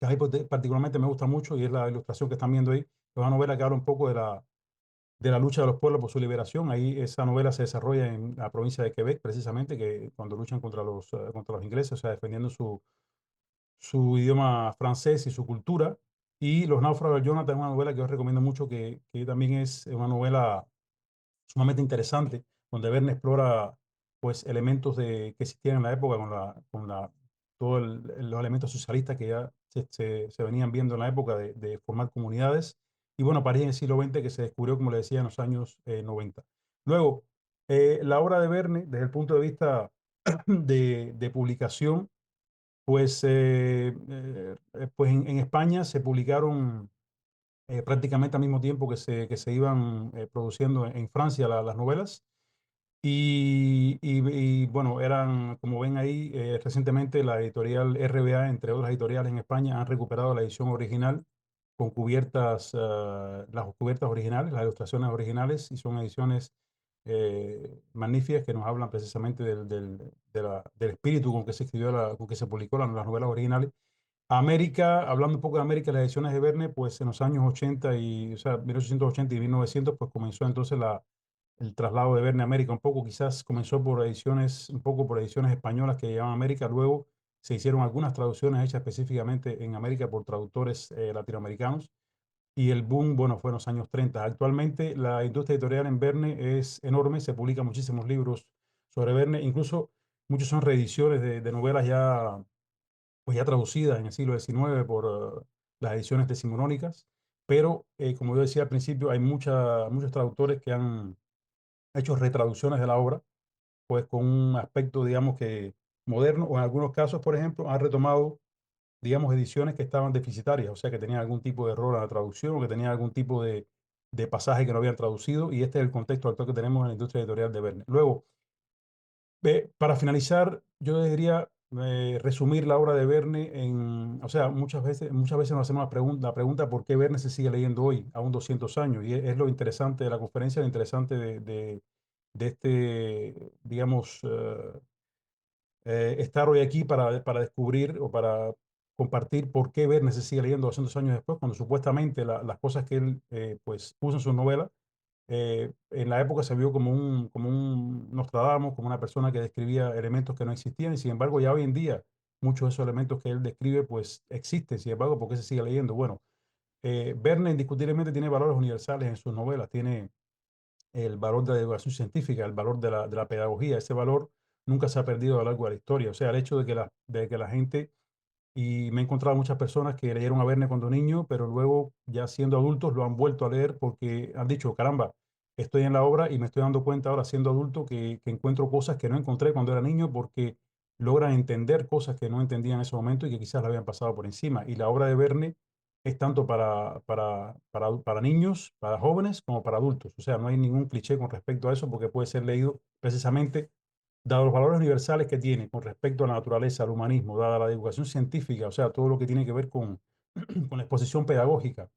que a mí particularmente me gusta mucho y es la ilustración que están viendo ahí. Es una novela que habla un poco de la lucha de los pueblos por su liberación. Ahí esa novela se desarrolla en la provincia de Quebec, precisamente, que cuando luchan contra los ingleses, o sea, defendiendo su idioma francés y su cultura. Y Los náufragos de Jonathan es una novela que yo recomiendo mucho, que también es una novela sumamente interesante, donde Verne explora pues elementos que existían en la época todos los elementos socialistas que ya se venían viendo en la época de formar comunidades. Y bueno, París en el siglo XX que se descubrió, como le decía, en los años 90. Luego, la obra de Verne, desde el punto de vista de publicación, pues en España se publicaron prácticamente al mismo tiempo que se iban produciendo en Francia las novelas. Bueno, como ven ahí, recientemente la editorial RBA, entre otras editoriales en España, han recuperado la edición original con las cubiertas originales, las ilustraciones originales, y son ediciones magníficas que nos hablan precisamente del espíritu con que se escribió, con que se publicó las novelas originales. Hablando un poco de América, las ediciones de Verne, pues en los años 80 o sea, 1880 y 1900, pues comenzó entonces el traslado de Verne a América. Un poco quizás comenzó un poco por ediciones españolas que llegaban a América. Luego se hicieron algunas traducciones hechas específicamente en América por traductores latinoamericanos. Y el boom, bueno, fue en los años 30. Actualmente la industria editorial en Verne es enorme, se publican muchísimos libros sobre Verne, incluso muchos son reediciones de novelas ya traducidas en el siglo XIX por las ediciones decimonónicas, pero como yo decía al principio, hay muchos traductores que han hecho retraducciones de la obra, pues con un aspecto, digamos que moderno, o en algunos casos, por ejemplo, han retomado, digamos, ediciones que estaban deficitarias, o sea, que tenían algún tipo de error en la traducción, o que tenían algún tipo de pasaje que no habían traducido, y este es el contexto actual que tenemos en la industria editorial de Verne. Luego, para finalizar, yo diría resumir la obra de Verne o sea, muchas veces nos hacemos la pregunta ¿por qué Verne se sigue leyendo hoy, aún 200 años? Y es lo interesante de la conferencia, lo interesante de digamos, estar hoy aquí para descubrir o para compartir por qué Verne se sigue leyendo 200 años después, cuando supuestamente las cosas que él pues puso en su novela en la época se vio como un Nostradamus, como una persona que describía elementos que no existían, y sin embargo ya hoy en día muchos de esos elementos que él describe pues existen, sin embargo, ¿por qué se sigue leyendo? Bueno, Verne indiscutiblemente tiene valores universales en sus novelas, tiene el valor de la educación científica, el valor de la pedagogía, ese valor nunca se ha perdido a lo largo de la historia, o sea, el hecho de que la gente, y me he encontrado muchas personas que leyeron a Verne cuando niño, pero luego ya siendo adultos lo han vuelto a leer porque han dicho, caramba, estoy en la obra y me estoy dando cuenta ahora siendo adulto que encuentro cosas que no encontré cuando era niño porque logran entender cosas que no entendía en ese momento y que quizás la habían pasado por encima. Y la obra de Verne es tanto para niños, para jóvenes, como para adultos. O sea, no hay ningún cliché con respecto a eso porque puede ser leído precisamente dado los valores universales que tiene con respecto a la naturaleza, al humanismo, dada la divulgación científica, o sea, todo lo que tiene que ver con la exposición pedagógica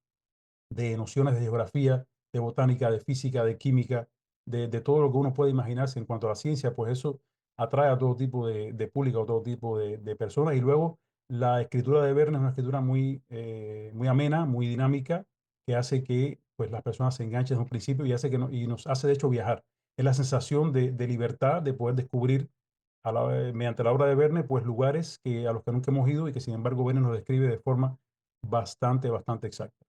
de nociones de geografía, de botánica, de física, de química, de todo lo que uno puede imaginarse en cuanto a la ciencia, pues eso atrae a todo tipo de público, a todo tipo de personas. Y luego la escritura de Verne es una escritura muy amena, muy dinámica, que hace que pues, las personas se enganchen desde un principio y, hace que y nos hace de hecho viajar. Es la sensación de libertad, de poder descubrir mediante la obra de Verne, pues lugares a los que nunca hemos ido y que sin embargo Verne nos describe de forma bastante exacta.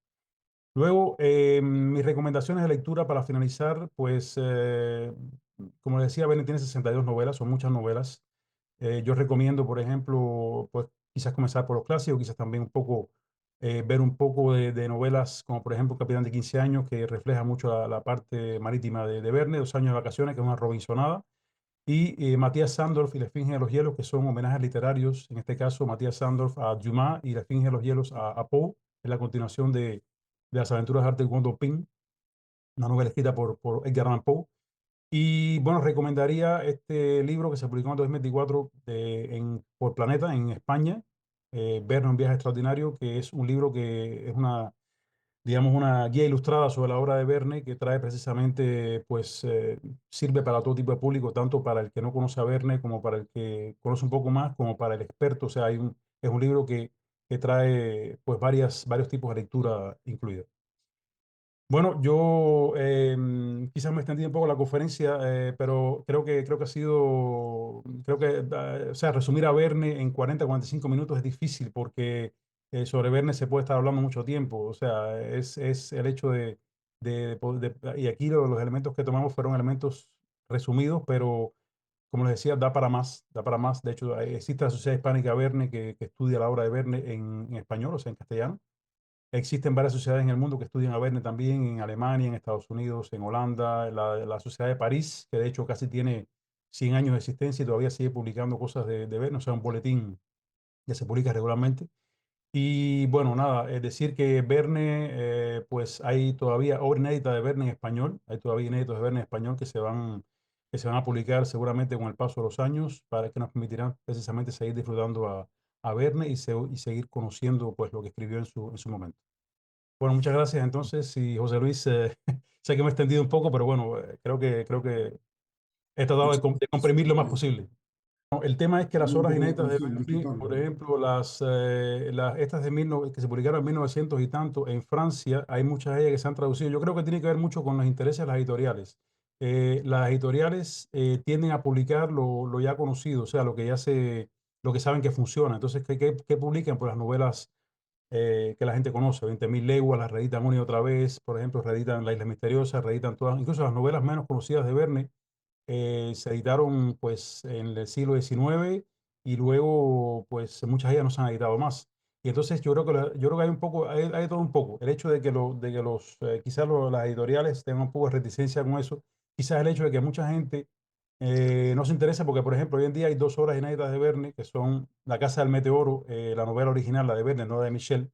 Luego, mis recomendaciones de lectura para finalizar, pues, como les decía, Bennett tiene 62 novelas, son muchas novelas. Yo recomiendo, por ejemplo, pues quizás comenzar por los clásicos, quizás también un poco, ver un poco de novelas como, por ejemplo, Capitán de 15 años, que refleja mucho la parte marítima de Verne, Dos años de vacaciones, que es una Robinsonada, y Matías Sandorf y La Esfinge de los Hielos, que son homenajes literarios, en este caso Matías Sandorf a Dumas y La Esfinge de los Hielos a Poe, es la continuación de Las aventuras de Arthur Conan Pym, una novela escrita por Edgar Allan Poe. Y bueno, recomendaría este libro que se publicó en 2024 por Planeta en España, Verne, un viaje extraordinario, que es un libro que es digamos, una guía ilustrada sobre la obra de Verne que trae precisamente, pues, sirve para todo tipo de público, tanto para el que no conoce a Verne como para el que conoce un poco más, como para el experto. O sea, es un libro que trae, pues, varios tipos de lectura incluidos. Bueno, yo quizás me extendí un poco la conferencia, pero creo que ha sido, o sea, resumir a Verne en 45 minutos es difícil porque sobre Verne se puede estar hablando mucho tiempo. O sea, es el hecho y aquí los elementos que tomamos fueron elementos resumidos, pero como les decía, da para más, da para más. De hecho, existe la Sociedad Hispánica Verne que estudia la obra de Verne en español, o sea, en castellano. Existen varias sociedades en el mundo que estudian a Verne también, en Alemania, en Estados Unidos, en Holanda, la Sociedad de París, que de hecho casi tiene 100 años de existencia y todavía sigue publicando cosas de Verne, o sea, un boletín que se publica regularmente. Y bueno, nada, es decir que Verne, pues hay todavía obra inédita de Verne en español, hay todavía inéditos de Verne en español que se van a publicar seguramente con el paso de los años para que nos permitirán precisamente seguir disfrutando a Verne y seguir conociendo pues lo que escribió en su momento. Bueno, muchas gracias entonces. Y José Luis, sé que me he extendido un poco, pero bueno, creo que he tratado Muchas de gracias. comprimir lo más posible. No, el tema es que las Un obras poco de inéditas de atención, Bernie, disfrutarlo. por ejemplo, estas que se publicaron en 1900 y tanto en Francia, hay muchas de ellas que se han traducido. Yo creo que tiene que ver mucho con los intereses de las editoriales. Las editoriales tienden a publicar lo ya conocido, o sea, lo que saben que funciona. Entonces, ¿qué publican? Pues las novelas que la gente conoce, 20.000 leguas, las reeditan una y otra vez, por ejemplo, reeditan La Isla Misteriosa, reeditan todas, incluso las novelas menos conocidas de Verne se editaron pues en el siglo XIX y luego pues muchas de ellas no se han editado más. Y entonces yo creo que hay un poco, hay todo un poco. El hecho de que quizás las editoriales tengan un poco de reticencia con eso, quizás el hecho de que mucha gente no se interesa porque, por ejemplo, hoy en día hay dos obras inéditas de Verne que son La Casa del Meteoro, la novela original, la de Verne, no la de Michel,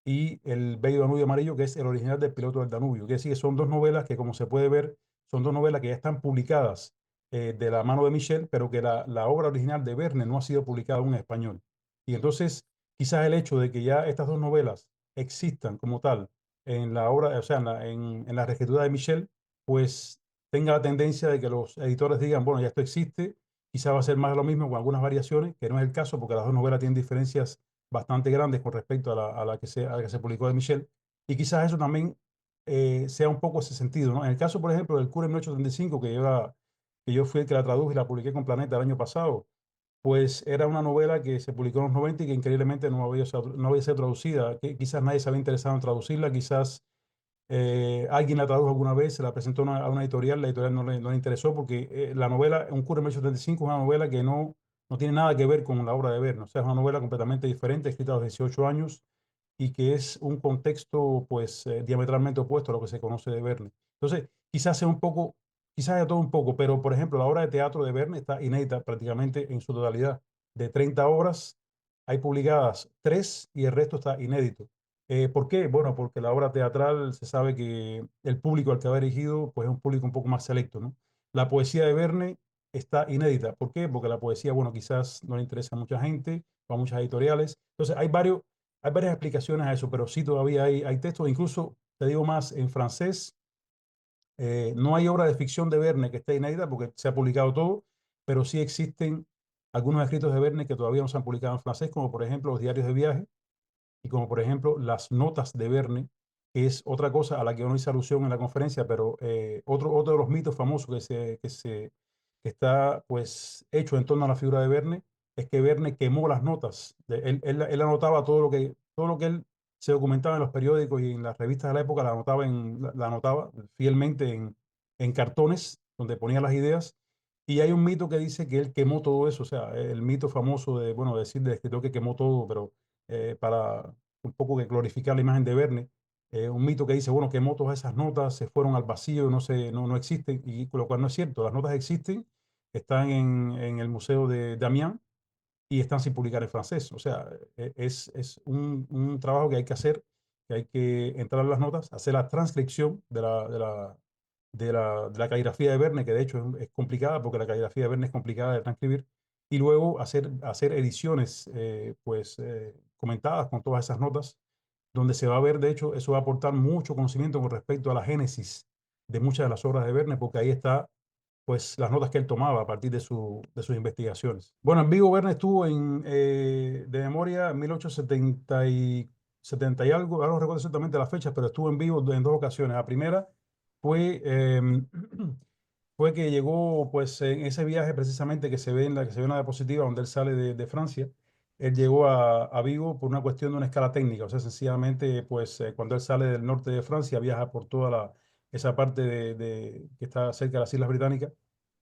y El Bello Danubio Amarillo, que es el original del Piloto del Danubio. Quiere decir que son dos novelas que, como se puede ver, son dos novelas que ya están publicadas de la mano de Michel, pero que la obra original de Verne no ha sido publicada aún en español. Y entonces, quizás el hecho de que ya estas dos novelas existan como tal en la obra, o sea, en la reescritura de Michel, pues tenga la tendencia de que los editores digan, bueno, ya esto existe, quizás va a ser más de lo mismo con algunas variaciones, que no es el caso porque las dos novelas tienen diferencias bastante grandes con respecto a la que se publicó de Michel. Y quizás eso también sea un poco ese sentido, ¿no? En el caso, por ejemplo, del Cura en 1835, que yo fui el que la traduje y la publiqué con Planeta el año pasado, pues era una novela que se publicó en los 90 y que increíblemente no había sido traducida, que quizás nadie se había interesado en traducirla, quizás alguien la tradujo alguna vez, se la presentó a una editorial, la editorial no le interesó porque la novela Un cura en 1835 es una novela que no tiene nada que ver con la obra de Verne, o sea, es una novela completamente diferente, escrita a los 18 años y que es un contexto pues diametralmente opuesto a lo que se conoce de Verne. Entonces, quizás sea un poco, quizás haya todo un poco, pero por ejemplo, la obra de teatro de Verne está inédita prácticamente en su totalidad. De 30 obras, hay publicadas 3 y el resto está inédito. ¿Por qué? Bueno, porque la obra teatral se sabe que el público al que va dirigido pues es un público un poco más selecto, ¿no? La poesía de Verne está inédita. ¿Por qué? Porque la poesía, bueno, quizás no le interesa a mucha gente o a muchas editoriales. Entonces, hay varias explicaciones a eso, pero sí todavía hay textos, incluso, te digo más, en francés. No hay obra de ficción de Verne que esté inédita porque se ha publicado todo, pero sí existen algunos escritos de Verne que todavía no se han publicado en francés, como por ejemplo los diarios de viaje y como por ejemplo las notas de Verne, que es otra cosa a la que no hice alusión en la conferencia, pero otro de los mitos famosos que está pues hecho en torno a la figura de Verne es que Verne quemó las notas. Él anotaba todo lo que él se documentaba en los periódicos y en las revistas de la época, la anotaba fielmente en cartones donde ponía las ideas. Y hay un mito que dice que él quemó todo eso, o sea, el mito famoso de, bueno, decir del escritor que quemó todo, pero para un poco que glorificar la imagen de Verne. Un mito que dice, bueno, quemó todas esas notas, se fueron al vacío, no existen, y lo cual no es cierto. Las notas existen, están en el Museo de Damiens y están sin publicar en francés. O sea, es un trabajo que hay que hacer, que hay que entrar en las notas, hacer la transcripción de la caligrafía de Verne, que de hecho es complicada porque la caligrafía de Verne es complicada de transcribir, y luego hacer ediciones comentadas con todas esas notas, donde se va a ver, de hecho, eso va a aportar mucho conocimiento con respecto a la génesis de muchas de las obras de Verne, porque ahí está pues las notas que él tomaba a partir de sus investigaciones. Bueno, en Vigo Verne estuvo de memoria en 1870 y algo, ahora no recuerdo exactamente las fechas, pero estuvo en Vigo en 2 ocasiones. La primera fue, fue que llegó pues en ese viaje precisamente que se ve en la diapositiva donde él sale de Francia. Él llegó a Vigo por una cuestión de una escala técnica, o sea, sencillamente pues cuando él sale del norte de Francia, viaja por toda esa parte que está cerca de las Islas Británicas,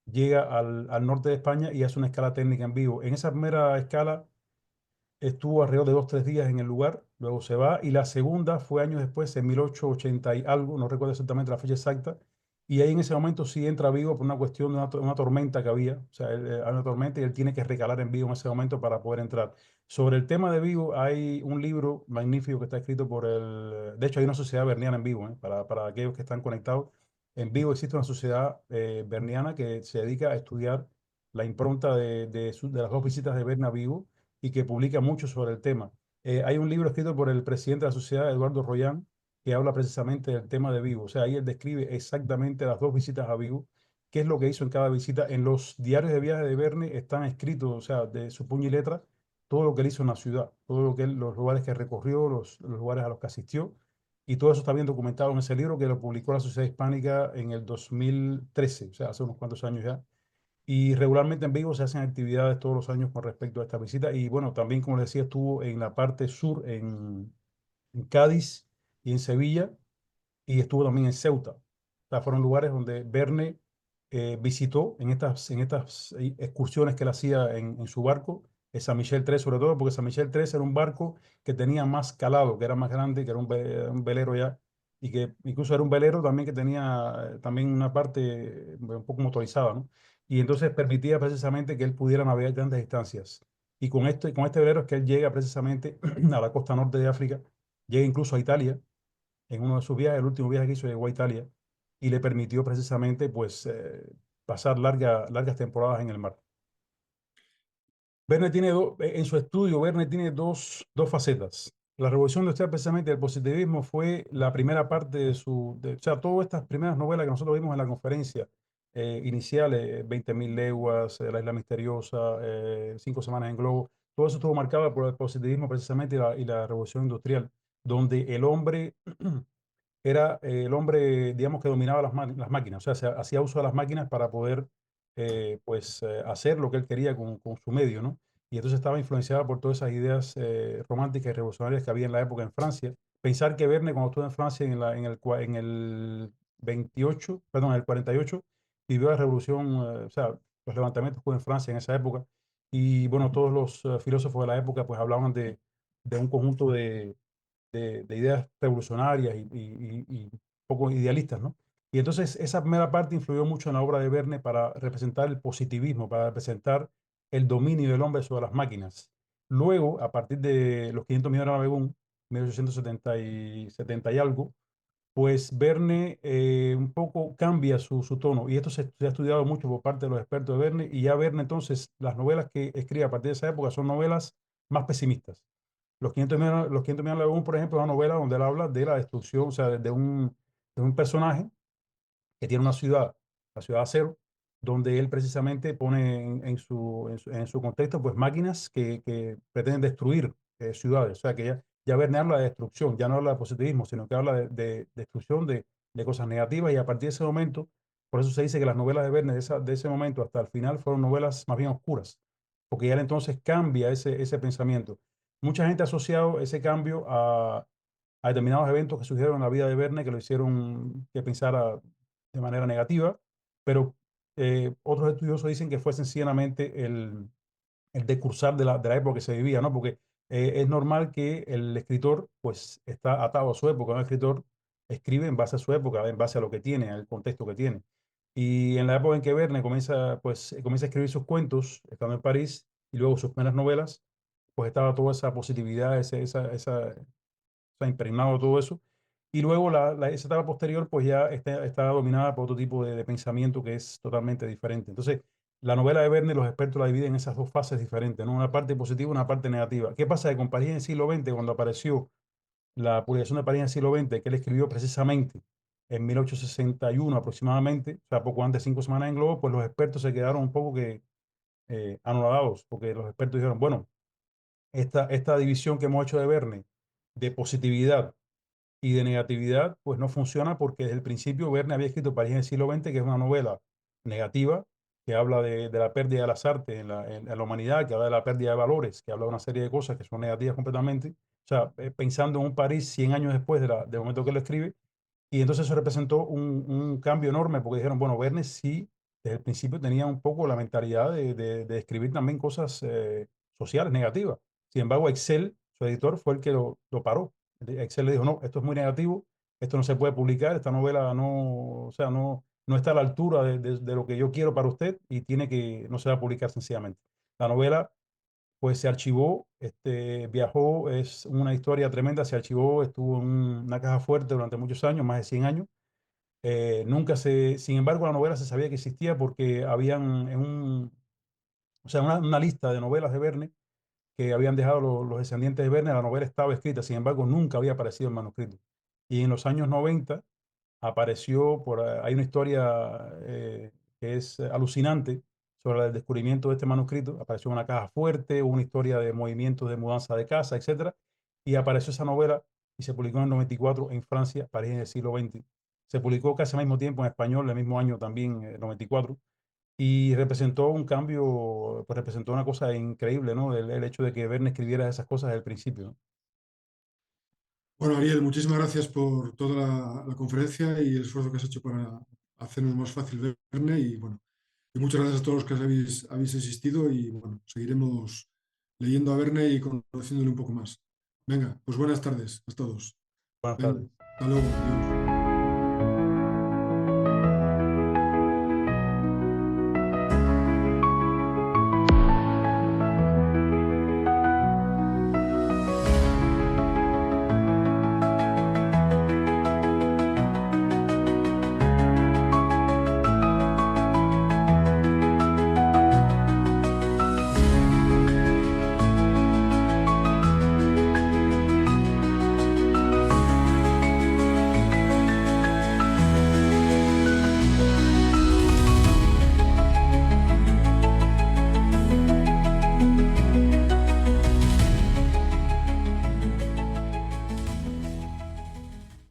llega al norte de España y hace una escala técnica en Vigo. En esa primera escala estuvo alrededor de 2, 3 días en el lugar, luego se va, y la segunda fue años después, en 1880 y algo, no recuerdo exactamente la fecha exacta, y ahí en ese momento sí entra a Vigo por una cuestión de una tormenta que había, o sea, hay una tormenta y él tiene que recalar en Vigo en ese momento para poder entrar. Sobre el tema de Vigo hay un libro magnífico que está escrito de hecho hay una sociedad berniana en Vigo, para aquellos que están conectados. En Vigo existe una sociedad berniana que se dedica a estudiar la impronta de las 2 visitas de Verne a Vigo y que publica mucho sobre el tema. Hay un libro escrito por el presidente de la sociedad, Eduardo Royán, que habla precisamente del tema de Vigo. O sea, ahí él describe exactamente las 2 visitas a Vigo, qué es lo que hizo en cada visita. En los diarios de viaje de Verne están escritos, o sea, de su puño y letra, todo lo que él hizo en la ciudad, todo los lugares que recorrió, los lugares a los que asistió. Y todo eso está bien documentado en ese libro que lo publicó la Sociedad Hispánica en el 2013, o sea, hace unos cuantos años ya. Y regularmente en Vigo se hacen actividades todos los años con respecto a esta visita. Y bueno, también, como les decía, estuvo en la parte sur, en Cádiz y en Sevilla, y estuvo también en Ceuta. O sea, fueron lugares donde Verne visitó en estas excursiones que él hacía en su barco, San Michel 3 sobre todo, porque San Michel 3 era un barco que tenía más calado, que era más grande, que era un velero ya, y que incluso era un velero también que tenía también una parte un poco motorizada, ¿no? Y entonces permitía precisamente que él pudiera navegar grandes distancias. Y con este velero es que él llega precisamente a la costa norte de África, llega incluso a Italia en uno de sus viajes, el último viaje que hizo llegó a Italia y le permitió precisamente pues pasar largas temporadas en el mar. En su estudio, Verne tiene dos facetas. La revolución industrial precisamente del positivismo fue la primera parte o sea, todas estas primeras novelas que nosotros vimos en la conferencia inicial, 20.000 leguas, La isla misteriosa, 5 semanas en globo, todo eso estuvo marcado por el positivismo precisamente y la revolución industrial, donde era el hombre, digamos, que dominaba las máquinas, o sea, se hacía uso de las máquinas para poder, hacer lo que él quería con su medio, ¿no? Y entonces estaba influenciada por todas esas ideas románticas y revolucionarias que había en la época en Francia. Pensar que Verne, cuando estuvo en Francia en el 28, perdón, en el 48, vivió la revolución, o sea, los levantamientos que hubo en Francia en esa época. Y bueno, todos los filósofos de la época pues hablaban de un conjunto de ideas revolucionarias y poco idealistas, ¿no? Y entonces esa primera parte influyó mucho en la obra de Verne para representar el positivismo, para representar el dominio del hombre sobre las máquinas. Luego, a partir de Los 500 millones de Navegún, 1870 y algo, pues Verne un poco cambia su tono. Y esto se ha estudiado mucho por parte de los expertos de Verne. Y ya Verne, entonces, las novelas que escribe a partir de esa época son novelas más pesimistas. Los 500 millones de Navegún, por ejemplo, es una novela donde él habla de la destrucción, o sea, de un personaje que tiene una ciudad, la ciudad Cero, donde él precisamente pone en su contexto pues máquinas que pretenden destruir ciudades. O sea que ya Verne habla de destrucción, ya no habla de positivismo, sino que habla de destrucción de cosas negativas y a partir de ese momento, por eso se dice que las novelas de Verne de ese momento hasta el final fueron novelas más bien oscuras, porque ya él entonces cambia ese pensamiento. Mucha gente ha asociado ese cambio a determinados eventos que surgieron en la vida de Verne que lo hicieron que pensara de manera negativa, pero otros estudiosos dicen que fue sencillamente el decursar de la época que se vivía, ¿no? Porque es normal que el escritor pues está atado a su época, un escritor escribe en base a su época, en base a lo que tiene, al contexto que tiene. Y en la época en que Verne comienza a escribir sus cuentos, estando en París, y luego sus primeras novelas, pues estaba toda esa positividad, está impregnado todo eso. Y luego esa etapa posterior, pues ya está dominada por otro tipo de pensamiento que es totalmente diferente. Entonces, la novela de Verne, los expertos la dividen en esas dos fases diferentes, ¿no? Una parte positiva y una parte negativa. ¿Qué pasa? Que con París en el siglo XX, cuando apareció la publicación de París en el siglo XX, que él escribió precisamente en 1861 aproximadamente, o sea, poco antes, 5 semanas en Globo, pues los expertos se quedaron un poco que anonadados, porque los expertos dijeron, bueno, esta división que hemos hecho de Verne, de positividad y de negatividad, pues no funciona porque desde el principio Verne había escrito París en el siglo XX, que es una novela negativa, que habla de la pérdida de las artes en la humanidad, que habla de la pérdida de valores, que habla de una serie de cosas que son negativas completamente. O sea, pensando en un París 100 años después del momento que lo escribe, y entonces eso representó un cambio enorme porque dijeron, bueno, Verne sí, desde el principio tenía un poco la mentalidad de escribir también cosas sociales negativas. Sin embargo, Excel, su editor, fue el que lo paró. Excel le dijo, no, esto es muy negativo, esto no se puede publicar, esta novela no, o sea, no está a la altura de lo que yo quiero para usted y no se va a publicar sencillamente. La novela pues se archivó, viajó, es una historia tremenda, se archivó, estuvo en una caja fuerte durante muchos años, más de 100 años. Sin embargo, la novela se sabía que existía porque habían o sea, una lista de novelas de Verne que habían dejado los descendientes de Verne, la novela estaba escrita, sin embargo, nunca había aparecido en manuscrito. Y en los años 90 hay una historia que es alucinante sobre el descubrimiento de este manuscrito. Apareció una caja fuerte, una historia de movimientos de mudanza de casa, etcétera. Y apareció esa novela y se publicó en el 94 en Francia, París en el siglo XX. Se publicó casi al mismo tiempo en español, el mismo año también, 94. Y representó un cambio, pues representó una cosa increíble, ¿no? El hecho de que Verne escribiera esas cosas desde el principio, ¿no? Bueno, Ariel, muchísimas gracias por toda la conferencia y el esfuerzo que has hecho para hacernos más fácil verme y bueno, y muchas gracias a todos los que habéis asistido y bueno, seguiremos leyendo a Verne y conociéndole un poco más. Venga, pues buenas tardes a todos. Buenas Venga, tardes. hasta luego, adiós.